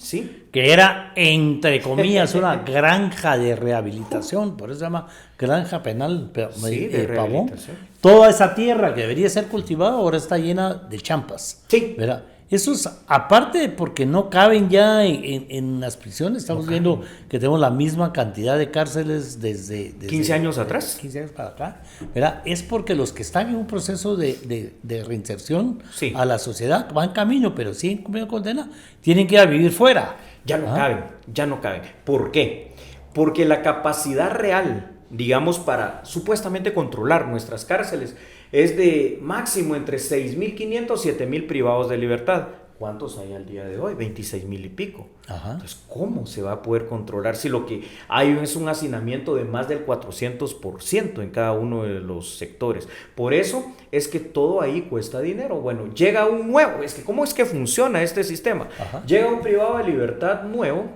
que era entre comillas una granja de rehabilitación, por eso se llama granja penal de Pavón, toda esa tierra que debería ser cultivada ahora está llena de champas, ¿verdad? Eso es aparte porque no caben ya en las prisiones. Estamos viendo que tenemos la misma cantidad de cárceles desde 15 años atrás. 15 años para acá, ¿verdad? Es porque los que están en un proceso de reinserción a la sociedad van camino, pero siguen cumpliendo condena, tienen que ir a vivir fuera. Ya no caben. ¿Por qué? Porque la capacidad real, digamos, para supuestamente controlar nuestras cárceles es de máximo entre 6,500 y 7,000 privados de libertad. ¿Cuántos hay al día de hoy? 26,000 y pico. Ajá. Entonces, ¿cómo se va a poder controlar si lo que hay es un hacinamiento de más del 400% en cada uno de los sectores? Por eso es que todo ahí cuesta dinero. Bueno, llega un nuevo, ¿cómo es que funciona este sistema? Ajá. Llega un privado de libertad nuevo,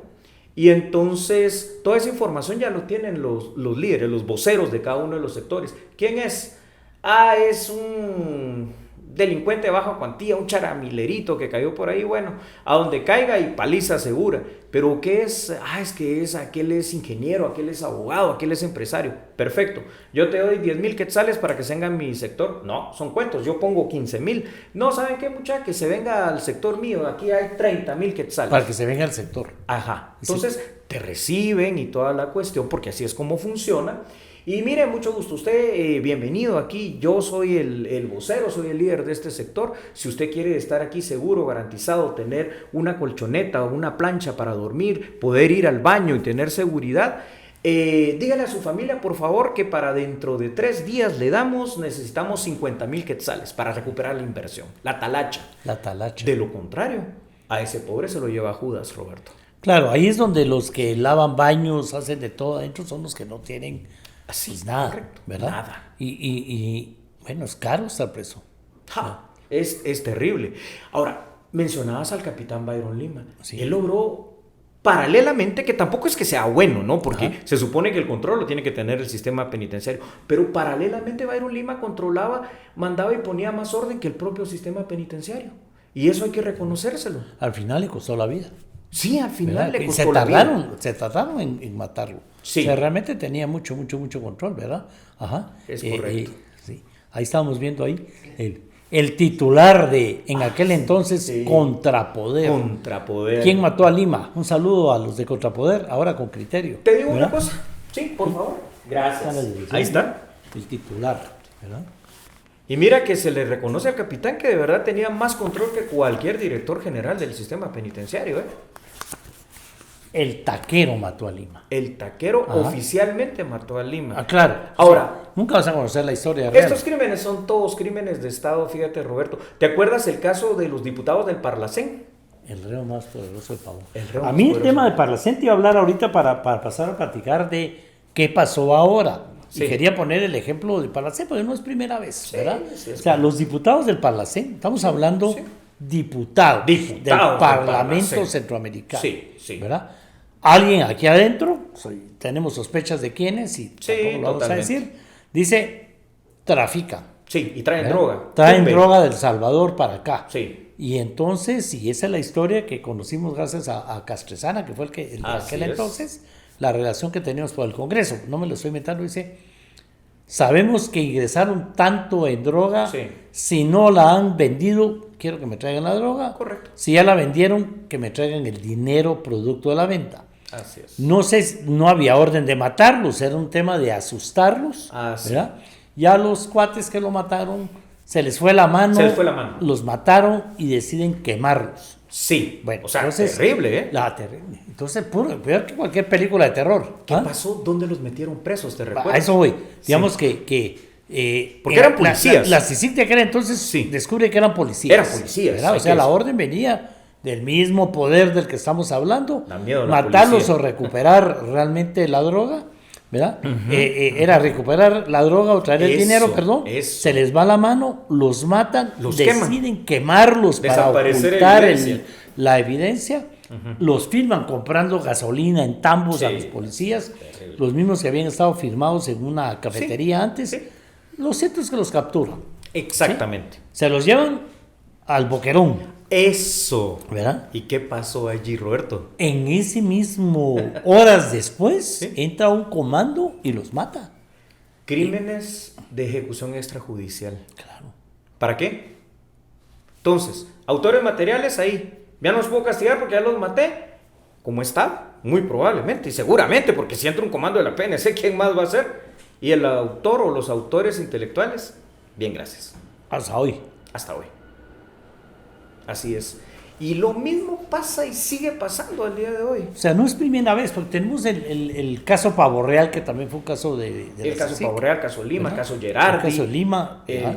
y entonces toda esa información ya lo tienen los líderes, los voceros de cada uno de los sectores. ¿Quién es? Es un delincuente de baja cuantía, un charamilerito que cayó por ahí, bueno, a donde caiga y paliza segura. Pero ¿qué es? Aquel es ingeniero, aquel es abogado, aquel es empresario. Perfecto, yo te doy 10,000 quetzales para que se venga a mi sector. No, son cuentos, yo pongo 15,000. No, ¿saben qué, muchacha? Que se venga al sector mío, aquí hay 30,000 quetzales. Para que se venga al sector. Ajá, entonces te reciben y toda la cuestión, porque así es como funciona. Y mire, mucho gusto, usted bienvenido aquí, yo soy el vocero, soy el líder de este sector. Si usted quiere estar aquí seguro, garantizado, tener una colchoneta o una plancha para dormir, poder ir al baño y tener seguridad, Dígale a su familia, por favor, que para dentro de 3 días necesitamos 50,000 quetzales para recuperar la inversión, la talacha. La talacha. De lo contrario, a ese pobre se lo lleva Judas, Roberto. Claro, ahí es donde los que lavan baños, hacen de todo adentro, son los que no tienen pues, nada, correcto, ¿verdad? nada. Y bueno, es caro estar preso. Es terrible. Ahora, mencionabas al capitán Byron Lima. Sí. Él logró paralelamente, que tampoco es que sea bueno, ¿no? Porque Ajá. se supone que el control lo tiene que tener el sistema penitenciario, pero paralelamente Byron Lima controlaba, mandaba y ponía más orden que el propio sistema penitenciario. Y eso hay que reconocérselo. Al final le costó la vida. Sí, al final ¿verdad? le costó la vida. Se tardaron en matarlo. Sí. O sea, realmente tenía mucho control, ¿verdad? Ajá. Es correcto. Sí. Ahí estábamos viendo ahí el titular de, en aquel entonces, sí. Contrapoder. Contrapoder. ¿Quién mató a Lima? Un saludo a los de Contrapoder, ahora con criterio. Te digo ¿verdad? una cosa. Sí, por favor. Gracias. Ahí Ahí está. El titular, ¿verdad? Y mira que se le reconoce al capitán que de verdad tenía más control que cualquier director general del sistema penitenciario, ¿eh? El taquero mató a Lima. El taquero Ajá. oficialmente mató a Lima. Ah, claro. Ahora, nunca vas a conocer la historia real. estos crímenes son todos crímenes de Estado, fíjate, Roberto. ¿Te acuerdas el caso de los diputados del Parlacén? El reo más poderoso de Pavón. A A mí el tema de Parlacén te iba a hablar ahorita para pasar a platicar de qué pasó ahora. Sí. Y quería poner el ejemplo de Parlacén, porque no es primera vez, Sí, ¿verdad? sí, o sea, los diputados del Parlacén, estamos hablando sí. diputados del Diputados del Parlamento Parlacén. Centroamericano. Sí, sí. ¿Verdad? Alguien aquí adentro, tenemos sospechas de quiénes y Sí, tampoco lo vamos a totalmente. decir, dice, trafican. Sí, y traen ¿verdad? droga. Traen Tumbe. droga del Salvador para acá. Sí. Y entonces, y esa es la historia que conocimos gracias a Castresana, que fue el de Así aquel es. entonces, la relación que teníamos por el Congreso. No me lo estoy inventando, dice, sabemos que ingresaron tanto en droga, Sí. si no la han vendido, quiero que me traigan la droga. Correcto. Si ya la vendieron, que me traigan el dinero producto de la venta. Así es. No sé, no había orden de matarlos, era un tema de asustarlos, sí. ¿verdad? Ya los cuates que lo mataron, se les fue la mano, Se les fue la mano. los mataron y deciden quemarlos. Sí. Bueno, o sea, entonces, terrible, ¿eh? Terrible. Entonces, peor que cualquier película de terror. ¿Qué pasó? ¿Dónde los metieron presos? ¿Te recuerdas? A eso voy. Digamos Sí. Porque era eran policías. La CICIG de aquel entonces Sí. descubre que eran policías. Eran policías, ¿verdad? O hay sea, que la decir. orden venía del mismo poder del que estamos hablando. Da miedo la matarlos policía. o recuperar realmente la droga, ¿verdad? Era recuperar la droga o traer el Eso, dinero, perdón. eso. Se les va la mano, los matan, Los deciden quemarlos para Desaparecer ocultar evidencia. la evidencia. Los filman comprando gasolina en tambos a Sí. los policías, Terrible. los mismos que habían estado firmados en una cafetería Sí, antes. sí. Lo cierto es que los capturan. Exactamente. Se los llevan al Boquerón, Eso. ¿verdad? ¿Y qué pasó allí, Roberto? En ese mismo, horas después, Sí. entra un comando y los mata. Crímenes de ejecución extrajudicial. Claro. ¿Para qué? Entonces, autores materiales ahí. Ya no los puedo castigar porque ya los maté. ¿Cómo está? Muy probablemente y seguramente, porque si entra un comando de la PNC, ¿quién más va a ser? Y el autor o los autores intelectuales, bien, gracias. Hasta hoy. Hasta hoy. Así es. Y lo mismo pasa y sigue pasando al día de hoy. O sea, no es primera vez, porque tenemos el caso Pavo Real, que también fue un caso de El la caso CICIG, Pavo Real, caso Lima, ¿verdad? caso Gerardi. El caso Lima. ajá.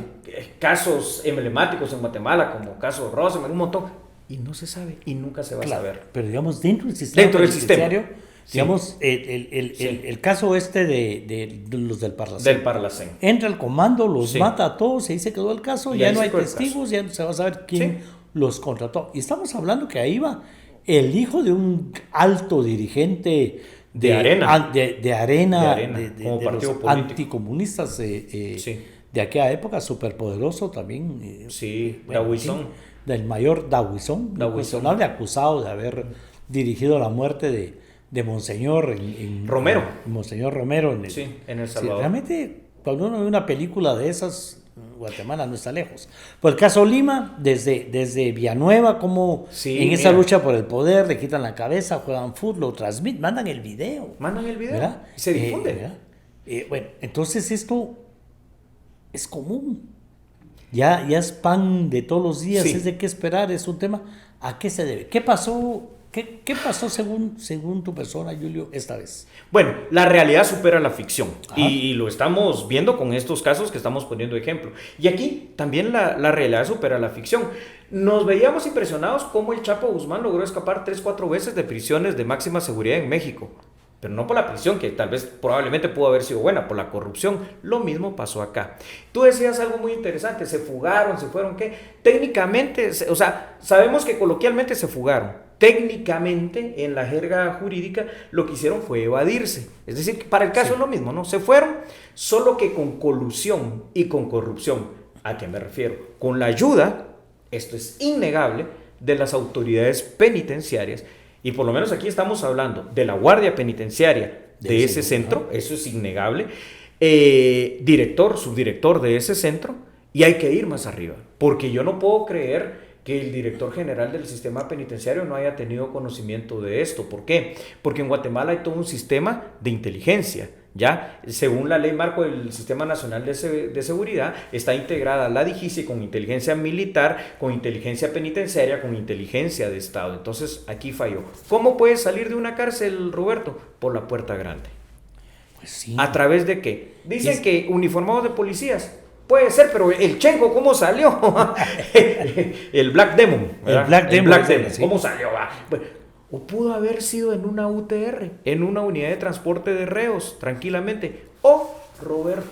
Casos emblemáticos en Guatemala, como caso Rosenberg, un montón. Y no se sabe, y nunca se va Claro, a saber. pero digamos, dentro del sistema Dentro del sistema. penitenciario, Sí. digamos, Sí. el caso este de los del Parlacén. Del Parlacén. Entra el comando, los Sí. mata a todos, y ahí se quedó el caso, Y ya ahí no se hay quedó el testigos, ya no se va a saber quién Sí. los contrató. Y estamos hablando que ahí va el hijo de un alto dirigente De Arena. de Arena, De Arena, como de partido los político. anticomunistas Sí. de aquella época, superpoderoso también. Sí, bueno, Dahuizón. sí, del mayor Dahuizón, incuestionable, acusado de haber dirigido la muerte de Monseñor Romero. Monseñor Romero Sí, en El Sí, Salvador. realmente, cuando uno ve una película de esas, Guatemala no está lejos. Por el caso Lima, desde Villanueva, como Sí, en esa mira. lucha por el poder, le quitan la cabeza, juegan fútbol, lo transmiten, mandan el video. Mandan el video ¿verdad? y se difunde. ¿verdad? Bueno, entonces esto es común. Ya es pan de todos los días, Sí. es de qué esperar, es un tema. ¿A qué se debe? ¿Qué pasó ¿Qué pasó según tu persona, Julio, esta vez? Bueno, la realidad supera la ficción y Ajá. lo estamos viendo con estos casos que estamos poniendo ejemplo. Y aquí también la realidad supera la ficción. Nos veíamos impresionados cómo el Chapo Guzmán logró escapar 3-4 veces de prisiones de máxima seguridad en México. Pero no por la prisión, que tal vez probablemente pudo haber sido buena, por la corrupción. Lo mismo pasó acá. Tú decías algo muy interesante, se fugaron, se fueron, ¿qué? Técnicamente, o sea, sabemos que coloquialmente se fugaron. Técnicamente, en la jerga jurídica, lo que hicieron fue evadirse. Es decir, que para el caso Sí. es lo mismo, ¿no? Se fueron, solo que con colusión y con corrupción. ¿A qué me refiero? Con la ayuda, esto es innegable, de las autoridades penitenciarias. Y por lo menos aquí estamos hablando de la guardia penitenciaria de ese centro, eso es innegable, director, subdirector de ese centro, y hay que ir más arriba, porque yo no puedo creer que el director general del sistema penitenciario no haya tenido conocimiento de esto. ¿Por qué? Porque en Guatemala hay todo un sistema de inteligencia. Ya, según la ley marco del Sistema Nacional de Seguridad, está integrada la DIGISI con inteligencia militar, con inteligencia penitenciaria, con inteligencia de Estado. Entonces, aquí falló. ¿Cómo puedes salir de una cárcel, Roberto? Por la puerta grande. Pues sí. ¿A través de qué? Dicen que uniformados de policías. Puede ser, pero el Chenco, ¿cómo salió? El Black Demon. ¿verdad? El Black Demon, sí. ¿Cómo salió? Bueno, o pudo haber sido en una UTR, en una unidad de transporte de reos, tranquilamente. O, Roberto,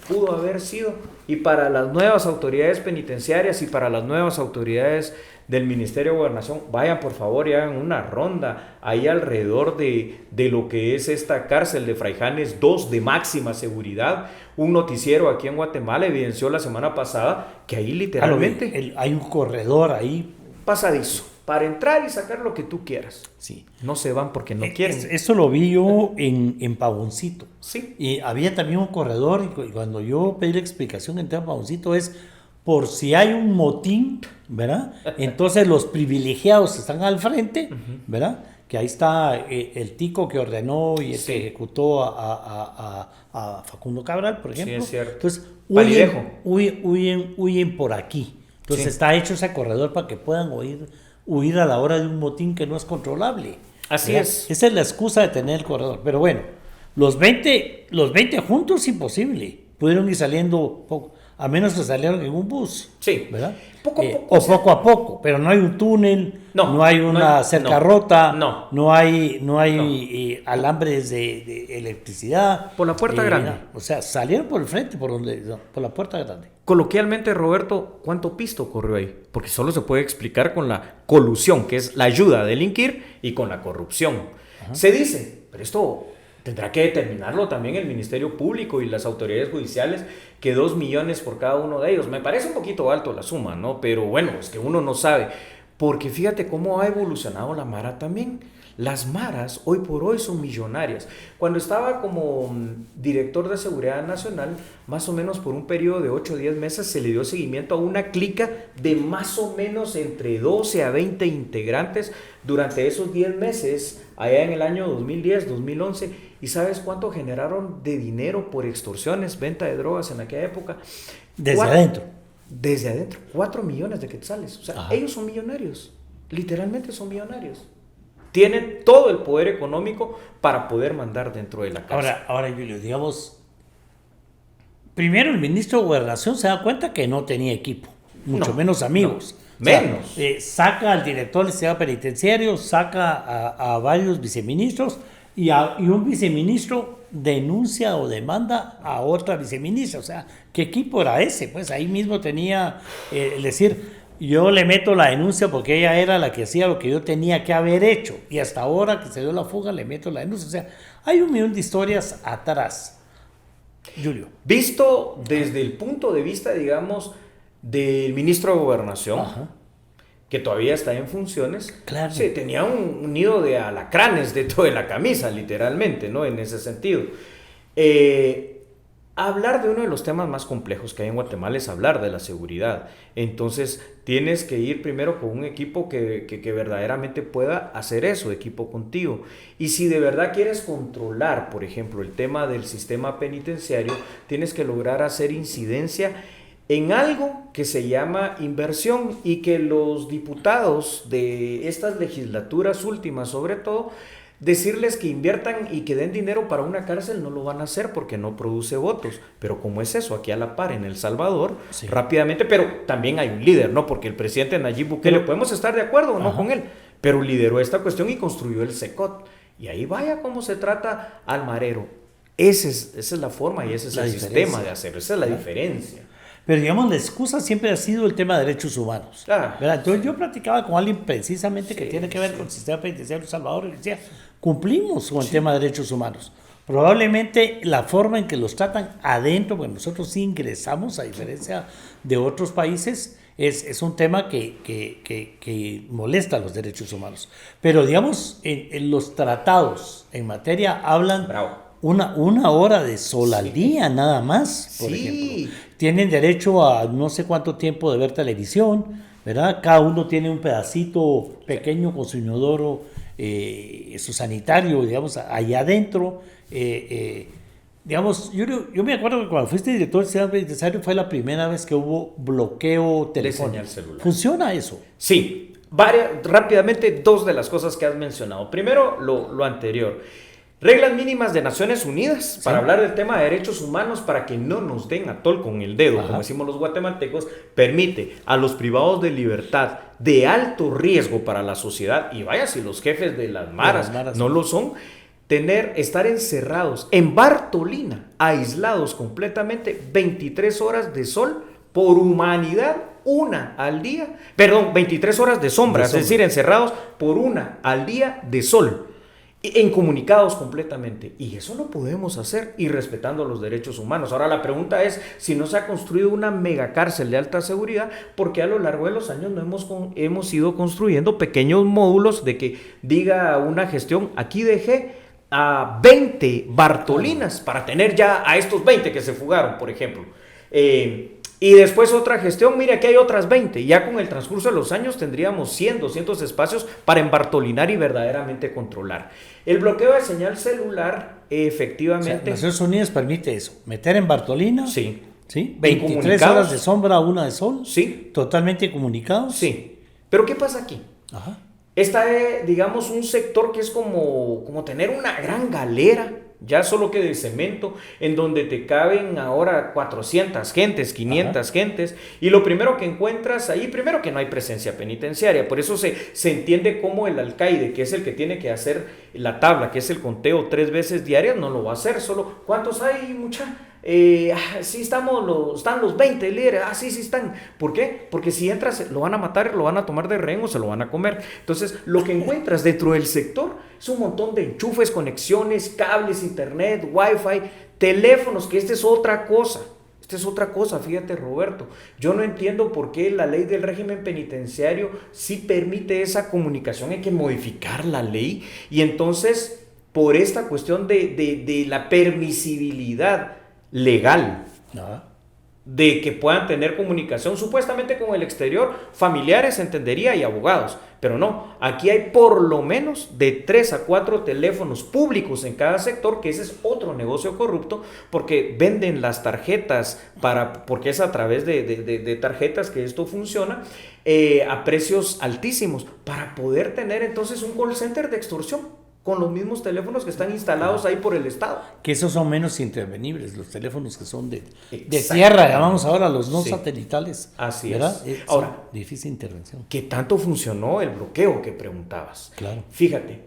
pudo haber sido. Y para las nuevas autoridades penitenciarias y para las nuevas autoridades del Ministerio de Gobernación, vayan por favor y hagan una ronda ahí alrededor de lo que es esta cárcel de Fraijanes 2 de máxima seguridad. Un noticiero aquí en Guatemala evidenció la semana pasada que ahí literalmente Hay un corredor ahí. pasadizo para entrar y sacar lo que tú quieras. Sí. No se van porque no quieren. Eso lo vi yo en Pavoncito. Sí. Y había también un corredor, y cuando yo pedí la explicación en tema Pavoncito es por si hay un motín, ¿verdad? Entonces los privilegiados están al frente, ¿verdad? Que ahí está el tico que ordenó y el Sí. que ejecutó a Facundo Cabral, por ejemplo. Sí, es cierto. Entonces Palidejo. huyen por aquí. Entonces Sí. está hecho ese corredor para que puedan huir a la hora de un motín que no es controlable. Así ¿verdad? es. Esa es la excusa de tener el corredor. Pero bueno, los 20 juntos, imposible. Pudieron ir saliendo poco, a menos que salieron en un bus. Sí. ¿Verdad? Poco a poco, O o sea, poco a poco, pero no hay un túnel, No, no hay no una hay- cerca no, rota, no. no hay alambres de electricidad. Por la puerta grande. O sea, salieron por el frente, por la puerta grande. Coloquialmente, Roberto, ¿cuánto pisto corrió ahí? Porque solo se puede explicar con la colusión, que es la ayuda a delinquir, y con la corrupción. Se dice, pero esto tendrá que determinarlo también el Ministerio Público y las autoridades judiciales, que 2 millones por cada uno de ellos. Me parece un poquito alto la suma, ¿no? Pero bueno, es que uno no sabe. Porque fíjate cómo ha evolucionado la Mara también. Las maras hoy por hoy son millonarias. Cuando estaba como director de Seguridad Nacional, más o menos por un periodo de 8 o 10 meses se le dio seguimiento a una clica de más o menos entre 12 a 20 integrantes durante esos 10 meses, allá en el año 2010, 2011. ¿Y sabes cuánto generaron de dinero por extorsiones, venta de drogas en aquella época? Desde adentro. Desde adentro, 4 millones de quetzales. O sea, Ajá. ellos son millonarios, literalmente son millonarios. Tienen todo el poder económico para poder mandar dentro de la cárcel. Ahora, Julio, digamos, primero el ministro de Gobernación se da cuenta que no tenía equipo, mucho No, menos amigos. no, menos. Saca al director del sistema penitenciario, saca a varios viceministros y un viceministro denuncia o demanda a otra viceministra. O sea, ¿qué equipo era ese? Pues ahí mismo tenía, es decir, yo le meto la denuncia porque ella era la que hacía lo que yo tenía que haber hecho. Y hasta ahora que se dio la fuga le meto la denuncia. O sea, hay un millón de historias atrás. Julio. Visto desde el punto de vista, digamos, del ministro de Gobernación, Ajá. que todavía está en funciones, Claro. sí, tenía un nido de alacranes dentro de la camisa, literalmente, ¿no? En ese sentido. Hablar de uno de los temas más complejos que hay en Guatemala es hablar de la seguridad. Entonces, tienes que ir primero con un equipo que verdaderamente pueda hacer eso, equipo contigo. Y si de verdad quieres controlar, por ejemplo, el tema del sistema penitenciario, tienes que lograr hacer incidencia en algo que se llama inversión y que los diputados de estas legislaturas últimas, sobre todo, decirles que inviertan y que den dinero para una cárcel no lo van a hacer porque no produce votos. Pero como es eso, aquí a la par en El Salvador, sí, rápidamente, pero también hay un líder, ¿no? Porque el presidente Nayib Bukele, podemos estar de acuerdo o no con él, pero lideró esta cuestión y construyó el SECOT. Y ahí vaya cómo se trata al marero. Esa es la forma y ese es el sistema de hacerlo, esa es la diferencia. Pero digamos, la excusa siempre ha sido el tema de derechos humanos. ¿Verdad? Entonces yo platicaba con alguien precisamente que tiene que ver con el sistema penitenciario de El Salvador y decía, cumplimos con el tema de derechos humanos. Probablemente la forma en que los tratan adentro, porque nosotros sí ingresamos, a diferencia de otros países, es un tema que molesta a los derechos humanos. Pero digamos, en los tratados en materia hablan... Una hora de sol al día, nada más, por ejemplo. Tienen derecho a no sé cuánto tiempo de ver televisión, ¿verdad? Cada uno tiene un pedacito pequeño con su inodoro, su sanitario, digamos, allá adentro. Digamos, yo me acuerdo que cuando fuiste director del sistema penitenciario fue la primera vez que hubo bloqueo telefónico. De señal celular. ¿Funciona eso? Sí. Rápidamente, dos de las cosas que has mencionado. Primero, lo anterior. Reglas mínimas de Naciones Unidas para hablar del tema de derechos humanos para que no nos den atol con el dedo, como decimos los guatemaltecos, permite a los privados de libertad de alto riesgo para la sociedad, y vaya si los jefes de las maras no lo son, estar encerrados en Bartolina, aislados completamente, 23 horas de sol por humanidad, 1 al día, 23 horas de sombra, es decir, encerrados por 1 al día de sol. Incomunicados completamente, y eso no podemos hacer y respetando los derechos humanos. Ahora la pregunta es si no se ha construido una mega cárcel de alta seguridad, porque a lo largo de los años no hemos ido construyendo pequeños módulos de que diga una gestión, aquí dejé a 20 Bartolinas para tener ya a estos 20 que se fugaron, por ejemplo. Y después otra gestión, mire, aquí hay otras 20. Ya con el transcurso de los años tendríamos 100, 200 espacios para embartolinar y verdaderamente controlar. El bloqueo de señal celular, efectivamente... O sea, Naciones Unidas permite eso, meter en Bartolina, sí. 23 horas de sombra, 1 de sol, totalmente comunicados. Sí, pero ¿qué pasa aquí? Está, digamos, un sector que es como tener una gran galera, ya solo que de cemento, en donde te caben ahora 400 gentes, 500 gentes, y lo primero que encuentras ahí, primero que no hay presencia penitenciaria, por eso se entiende como el alcaide, que es el que tiene que hacer la tabla, que es el conteo 3 veces diarias, no lo va a hacer, solo, ¿cuántos hay, mucha? Sí están los 20 líderes, sí están. ¿Por qué? Porque si entras lo van a matar, lo van a tomar de rehén o se lo van a comer. Entonces lo que encuentras dentro del sector es un montón de enchufes, conexiones, cables, internet, wifi, teléfonos, que esta es otra cosa. Fíjate, Roberto, yo no entiendo por qué la ley del régimen penitenciario sí permite esa comunicación, hay que modificar la ley, y entonces por esta cuestión de la permisibilidad legal de que puedan tener comunicación supuestamente con el exterior, familiares entendería y abogados, pero no, aquí hay por lo menos de 3 a 4 teléfonos públicos en cada sector, que ese es otro negocio corrupto, porque venden las tarjetas porque es a través de tarjetas que esto funciona, a precios altísimos, para poder tener entonces un call center de extorsión con los mismos teléfonos que están instalados ahí por el Estado. Que esos son menos intervenibles, los teléfonos que son de tierra, llamamos ahora los no satelitales. Así ¿verdad? Es. Ahora, difícil intervención. ¿Qué tanto funcionó el bloqueo que preguntabas? Claro. Fíjate,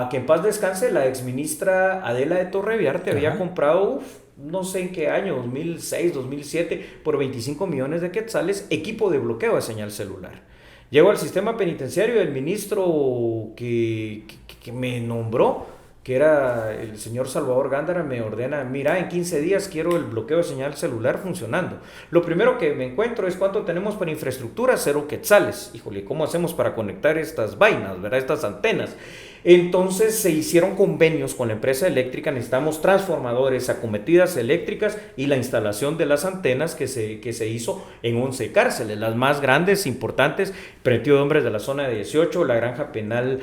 que en paz descanse, la exministra Adela de Torreviarte había comprado, no sé en qué año, 2006, 2007, por 25 millones de quetzales, equipo de bloqueo de señal celular. Llego al sistema penitenciario, el ministro que me nombró, que era el señor Salvador Gándara, me ordena, mira, en 15 días quiero el bloqueo de señal celular funcionando. Lo primero que me encuentro es cuánto tenemos para infraestructura, 0 quetzales. Híjole, ¿cómo hacemos para conectar estas vainas, verdad? Estas antenas. Entonces se hicieron convenios con la empresa eléctrica, necesitamos transformadores, acometidas eléctricas y la instalación de las antenas que se hizo en 11 cárceles, las más grandes, importantes, Preventivo de Hombres de la Zona 18, la Granja Penal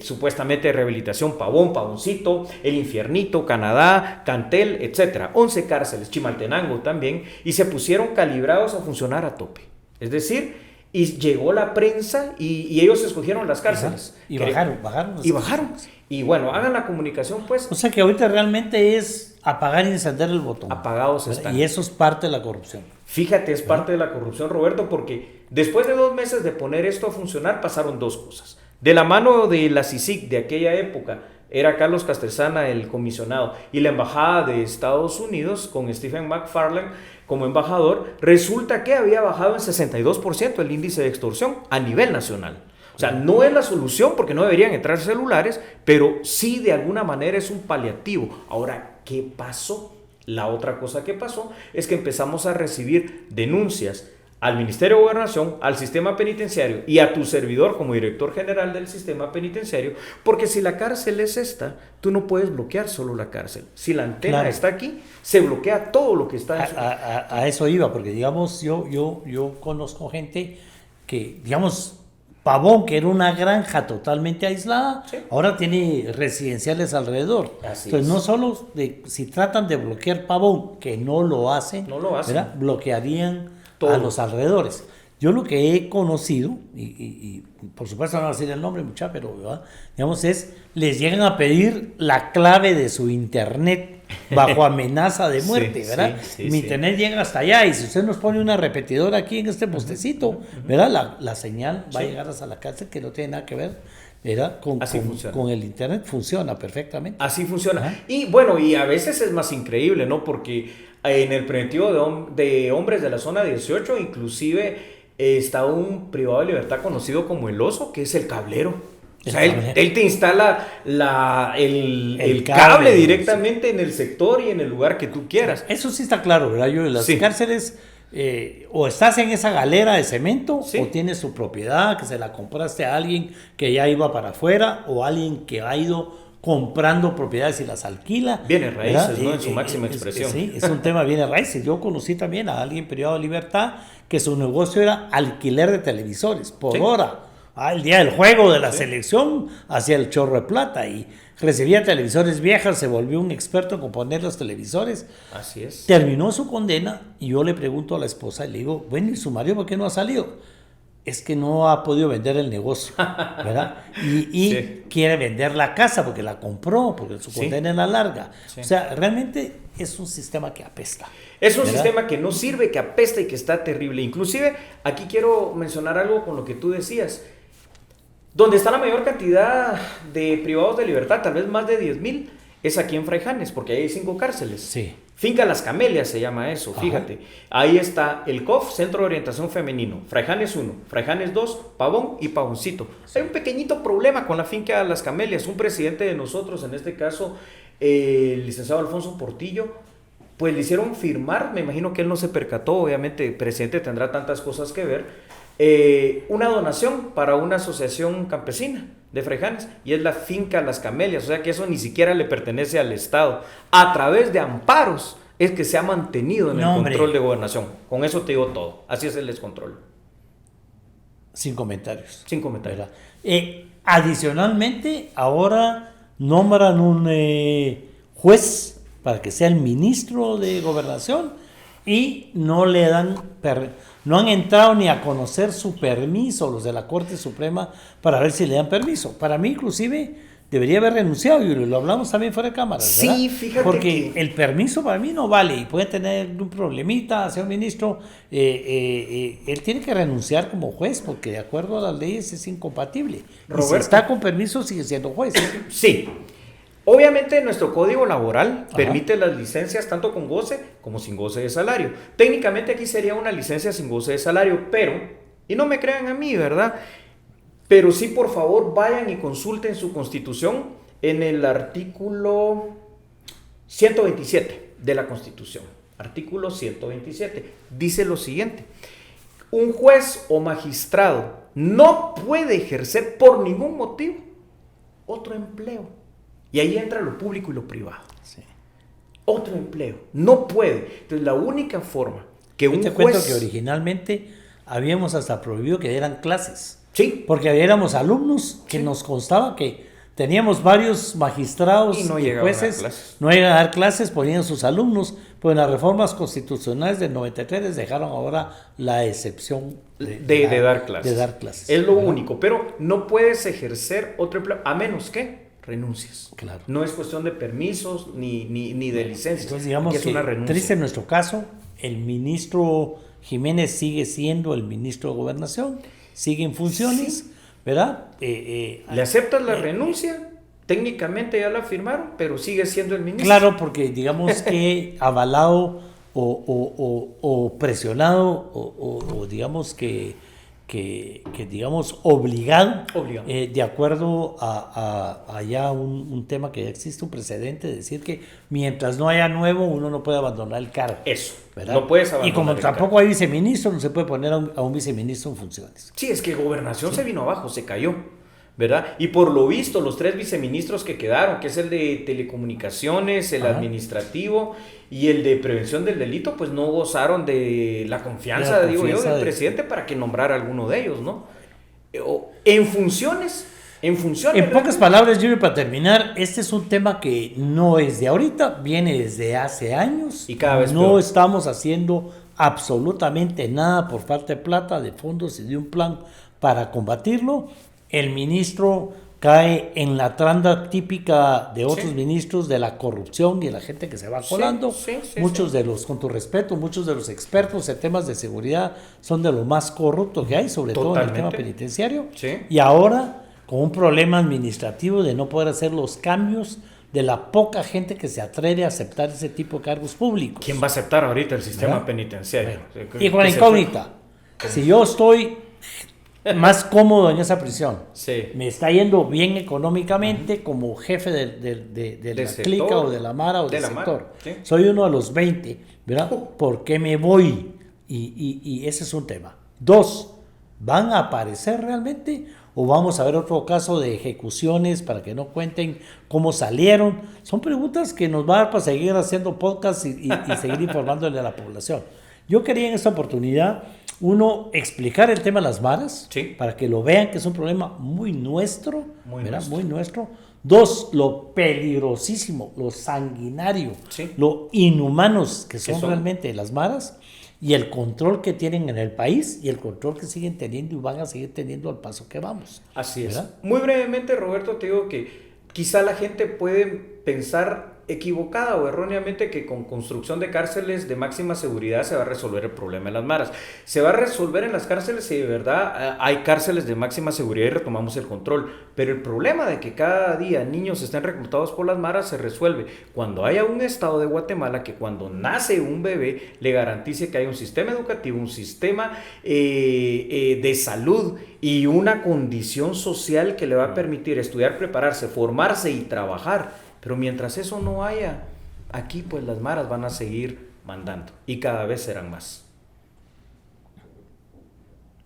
supuestamente de Rehabilitación Pavón, Pavoncito, El Infiernito, Canadá, Cantel, etcétera. 11 cárceles, Chimaltenango también, y se pusieron calibrados a funcionar a tope. Es decir, y llegó la prensa y ellos escogieron las cárceles. Y bajaron. Y bajaron. Y bueno, hagan la comunicación pues. O sea que ahorita realmente es apagar y encender el botón. Apagados están. Y eso es parte de la corrupción. Fíjate, es parte de la corrupción, Roberto, porque después de 2 meses de poner esto a funcionar, pasaron 2 cosas. De la mano de la CICIG de aquella época, era Carlos Castresana el comisionado, y la embajada de Estados Unidos con Stephen McFarland como embajador, resulta que había bajado en 62% el índice de extorsión a nivel nacional. O sea, no es la solución porque no deberían entrar celulares, pero sí de alguna manera es un paliativo. Ahora, ¿qué pasó? La otra cosa que pasó es que empezamos a recibir denuncias al Ministerio de Gobernación, al sistema penitenciario y a tu servidor como director general del sistema penitenciario, porque si la cárcel es esta, tú no puedes bloquear solo la cárcel. Si la antena está aquí, se bloquea todo lo que está en a eso iba, porque digamos, yo conozco gente que, digamos, Pavón, que era una granja totalmente aislada, sí, ahora tiene residenciales alrededor. Así Entonces, es. no solo si tratan de bloquear Pavón, que no lo hacen, ¿verdad? Bloquearían todo a los alrededores. Yo lo que he conocido, y por supuesto no voy a decir el nombre, muchacho, pero ¿verdad? Digamos les llegan a pedir la clave de su internet bajo amenaza de muerte, ¿verdad? Mi internet llega hasta allá, y si usted nos pone una repetidora aquí en este postecito, ¿verdad? La señal va a llegar hasta la cárcel, que no tiene nada que ver, ¿verdad? Con el internet, funciona perfectamente. Así funciona. Ajá. Y bueno, y a veces es más increíble, ¿no? Porque en el preventivo de hombres de la zona 18, inclusive está un privado de libertad conocido como el oso, que es el cablero. O sea, él te instala el cable directamente en el sector y en el lugar que tú quieras. Eso sí está claro, ¿verdad? Las cárceles, o estás en esa galera de cemento, o tienes tu propiedad, que se la compraste a alguien que ya iba para afuera, o alguien que ha ido comprando propiedades y las alquila. Bienes raíces, ¿no? En su máxima expresión. Sí, es un tema de bienes raíces. Yo conocí también a alguien privado de libertad que su negocio era alquiler de televisores por hora. El día del juego de la selección hacía el chorro de plata y recibía televisores viejas, se volvió un experto en componer los televisores. Así es. Terminó su condena y yo le pregunto a la esposa y le digo, bueno, ¿y su marido por qué no ha salido? Es que no ha podido vender el negocio, ¿verdad? Y quiere vender la casa porque la compró, porque su condena era larga. O sea, realmente es un sistema que apesta. Es un sistema que no sirve, que apesta y que está terrible. Inclusive, aquí quiero mencionar algo con lo que tú decías. Donde está la mayor cantidad de privados de libertad, tal vez más de 10,000, es aquí en Fraijanes, porque ahí hay 5 cárceles. Sí. Finca Las Camelias se llama eso, fíjate. Ajá. Ahí está el COF, Centro de Orientación Femenino, Fraijanes 1, Fraijanes 2, Pavón y Pavoncito. Hay un pequeñito problema con la Finca Las Camelias. Un presidente de nosotros, en este caso, el licenciado Alfonso Portillo, pues le hicieron firmar, me imagino que él no se percató, obviamente el presidente tendrá tantas cosas que ver, una donación para una asociación campesina de Fraijanes, y es la Finca Las Camelias, o sea que eso ni siquiera le pertenece al Estado. A través de amparos es que se ha mantenido en el control de gobernación. Con eso te digo todo. Así es el descontrol. Sin comentarios. Sin comentarios. Adicionalmente, ahora nombran un juez para que sea el ministro de Gobernación y no le dan no han entrado ni a conocer su permiso los de la Corte Suprema para ver si le dan permiso. Para mí, inclusive, debería haber renunciado, y lo hablamos también fuera de cámara, ¿verdad? Sí, fíjate. Porque el permiso para mí no vale y puede tener un problemita, señor ministro. Él tiene que renunciar como juez porque de acuerdo a las leyes es incompatible. Roberto, y si está con permiso, sigue siendo juez. Sí. Obviamente nuestro código laboral permite las licencias tanto con goce como sin goce de salario. Técnicamente aquí sería una licencia sin goce de salario, pero, y no me crean a mí, ¿verdad? Pero sí, por favor, vayan y consulten su Constitución en el artículo 127 de la Constitución. Artículo 127. Dice lo siguiente: un juez o magistrado no puede ejercer por ningún motivo otro empleo. Y ahí entra lo público y lo privado. Sí. Otro empleo. No puede. Entonces, la única forma que Yo un te juez... cuento que originalmente habíamos hasta prohibido que dieran clases. Sí. Porque éramos alumnos que Sí. nos constaba que teníamos varios magistrados Y no y llegaban a jueces, dar clases. no iban a dar clases, ponían sus alumnos, pues en las reformas constitucionales del 93 les dejaron ahora la excepción de dar clases. De dar clases. Es lo ¿verdad? único, pero no puedes ejercer otro empleo, a menos que renuncies. Claro. No es cuestión de permisos ni de licencias. Entonces digamos es que una renuncia. triste en nuestro caso, el ministro Jiménez sigue siendo el ministro de Gobernación, sigue en funciones, Sí. ¿verdad? ¿Le aceptas la renuncia? Técnicamente ya la firmaron, pero sigue siendo el ministro. Claro, porque digamos que avalado o presionado o digamos que digamos obligado, Obligado. de acuerdo a ya un tema que ya existe, un precedente, de decir que mientras no haya nuevo uno no puede abandonar el cargo. Eso, ¿verdad? no puedes abandonar Y como el tampoco cargo. hay viceministro, no se puede poner a un viceministro en funciones. Sí, es que Gobernación se vino abajo, se cayó, ¿verdad? Y por lo visto, los 3 viceministros que quedaron, que es el de Telecomunicaciones, el Ajá. administrativo y el de Prevención del Delito, pues no gozaron de la confianza, digo yo, del presidente para que nombrara alguno de ellos, ¿no? En funciones. En pocas palabras, Yuri, para terminar, este es un tema que no es de ahorita, viene desde hace años. Y cada vez no peor. estamos haciendo absolutamente nada por falta de plata, de fondos y de un plan para combatirlo. El ministro cae en la tranda típica de otros Sí. ministros de la corrupción y de la gente que se va colando. Sí, Muchos sí. de los, con tu respeto, muchos de los expertos en temas de seguridad son de lo más corrupto que hay, sobre todo en el tema Totalmente. penitenciario. Sí. Y ahora, con un problema administrativo de no poder hacer los cambios de la poca gente que se atreve a aceptar ese tipo de cargos públicos. ¿Quién va a aceptar ahorita el sistema ¿verdad? penitenciario? Y con la incógnita, si yo estoy más cómodo en esa prisión, Sí. me está yendo bien económicamente como jefe de la sector, clica o de la mara o de del la sector. mara, sí. Soy uno de los 20, ¿verdad? ¿Por qué me voy? Y ese es un tema. 2, ¿van a aparecer realmente? ¿O vamos a ver otro caso de ejecuciones para que no cuenten cómo salieron? Son preguntas que nos va a dar para seguir haciendo podcast y seguir informándole a la población. Yo quería en esta oportunidad, uno, explicar el tema de las maras, Sí. para que lo vean que es un problema muy nuestro, Muy ¿verdad? nuestro. Muy nuestro. 2, lo peligrosísimo, lo sanguinario, Sí. lo inhumanos que son son? realmente las maras y el control que tienen en el país y el control que siguen teniendo y van a seguir teniendo al paso que vamos. Así es. ¿verdad? Muy brevemente, Roberto, te digo que quizá la gente puede pensar equivocada o erróneamente que con construcción de cárceles de máxima seguridad se va a resolver el problema de las maras. Se va a resolver en las cárceles si de verdad hay cárceles de máxima seguridad y retomamos el control. Pero el problema de que cada día niños estén reclutados por las maras se resuelve cuando haya un Estado de Guatemala que cuando nace un bebé le garantice que hay un sistema educativo, un sistema de salud y una condición social que le va a permitir estudiar, prepararse, formarse y trabajar. Pero mientras eso no haya, aquí pues las maras van a seguir mandando y cada vez serán más.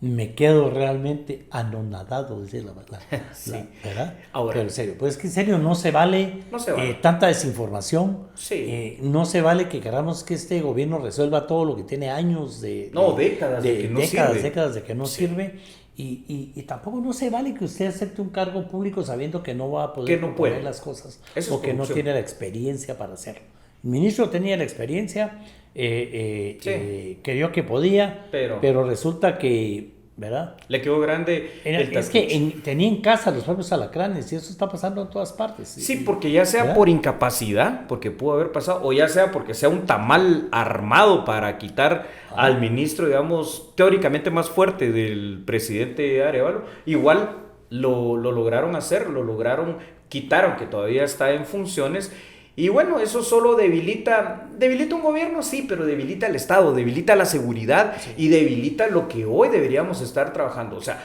Me quedo realmente anonadado, decir la verdad. Sí. ¿Verdad? Ahora. Pero en serio, pues es que en serio no se vale, No se vale. Tanta desinformación. Sí. No se vale que queramos que este gobierno resuelva todo lo que tiene años décadas de que no sirve. décadas de que no Sí. sirve. Y tampoco no se vale que usted acepte un cargo público sabiendo que no va a poder Que no proponer puede. las cosas Eso o es que no corrupción. tiene la experiencia para hacerlo. El ministro tenía la experiencia, Sí. creyó que podía, Pero- pero resulta que, ¿verdad? Le quedó grande el Es que tatuaje. tenía en casa los propios alacranes y eso está pasando en todas partes. Sí, porque ya sea ¿verdad? por incapacidad, porque pudo haber pasado, o ya sea porque sea un tamal armado para quitar al ministro, digamos, teóricamente más fuerte del presidente Arevalo, igual lo lograron hacer, lo lograron quitar, aunque todavía está en funciones. Y bueno, eso solo debilita un gobierno, sí, pero debilita el Estado, debilita la seguridad y debilita lo que hoy deberíamos estar trabajando. O sea,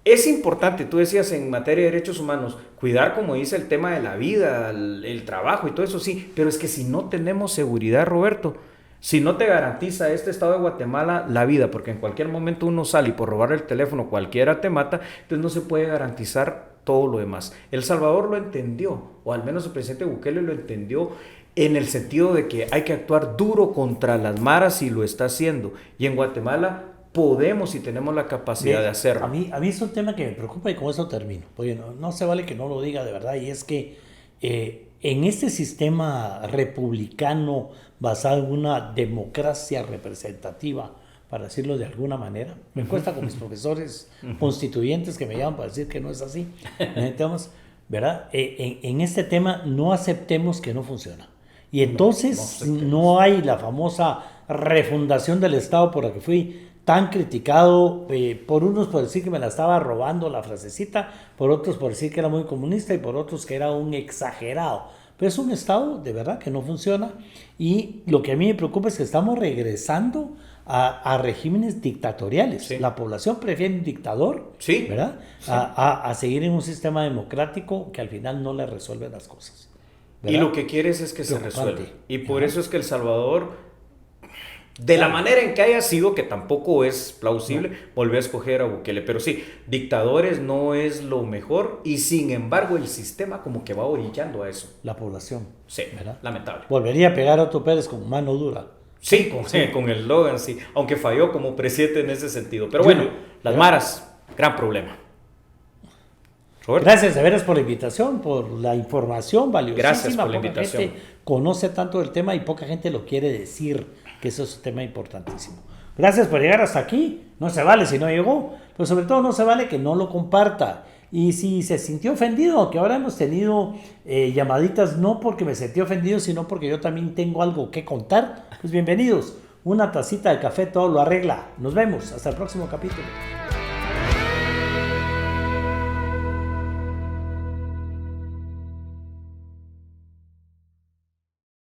es importante, tú decías en materia de derechos humanos, cuidar, como dice, el tema de la vida, el trabajo y todo eso, sí, pero es que si no tenemos seguridad, Roberto, si no te garantiza este Estado de Guatemala la vida, porque en cualquier momento uno sale y por robar el teléfono cualquiera te mata, entonces no se puede garantizar todo lo demás. El Salvador lo entendió, o al menos el presidente Bukele lo entendió en el sentido de que hay que actuar duro contra las maras y lo está haciendo. Y en Guatemala podemos y tenemos la capacidad de hacerlo. A mí es un tema que me preocupa y con eso termino. Porque no se vale que no lo diga de verdad, y es que en este sistema republicano basado en una democracia representativa, para decirlo de alguna manera, me cuesta con mis profesores constituyentes que me llaman para decir que no es así, ¿verdad? En este tema no aceptemos que no funciona. Y entonces no hay la famosa refundación del Estado por la que fui tan criticado, por unos por decir que me la estaba robando la frasecita, por otros por decir que era muy comunista y por otros que era un exagerado. Pero es un Estado de verdad que no funciona, y lo que a mí me preocupa es que estamos regresando a regímenes dictatoriales. Sí. La población prefiere un dictador, sí, ¿verdad? Sí. A seguir en un sistema democrático que al final no le resuelve las cosas, ¿verdad? Y lo que quieres es que se resuelva. Y por eso es que El Salvador, de la manera en que haya sido, que tampoco es plausible, volvió a escoger a Bukele. Pero sí, dictadores no es lo mejor, y sin embargo el sistema como que va orillando a eso. La población. Sí, ¿verdad? Lamentable. Volvería a pegar a Otto Pérez con mano dura. Sí, con el Logan, sí. Aunque falló como presidente en ese sentido. Pero bueno, las maras, gran problema. Roberto. Gracias de veras por la invitación, por la información valiosísima. Gracias por la invitación. Gente conoce tanto del tema y poca gente lo quiere decir, que eso es un tema importantísimo. Gracias por llegar hasta aquí. No se vale si no llegó, pero sobre todo no se vale que no lo comparta. Y si se sintió ofendido, que ahora hemos tenido llamaditas, no porque me sentí ofendido, sino porque yo también tengo algo que contar, pues bienvenidos. Una tacita de café todo lo arregla. Nos vemos. Hasta el próximo capítulo.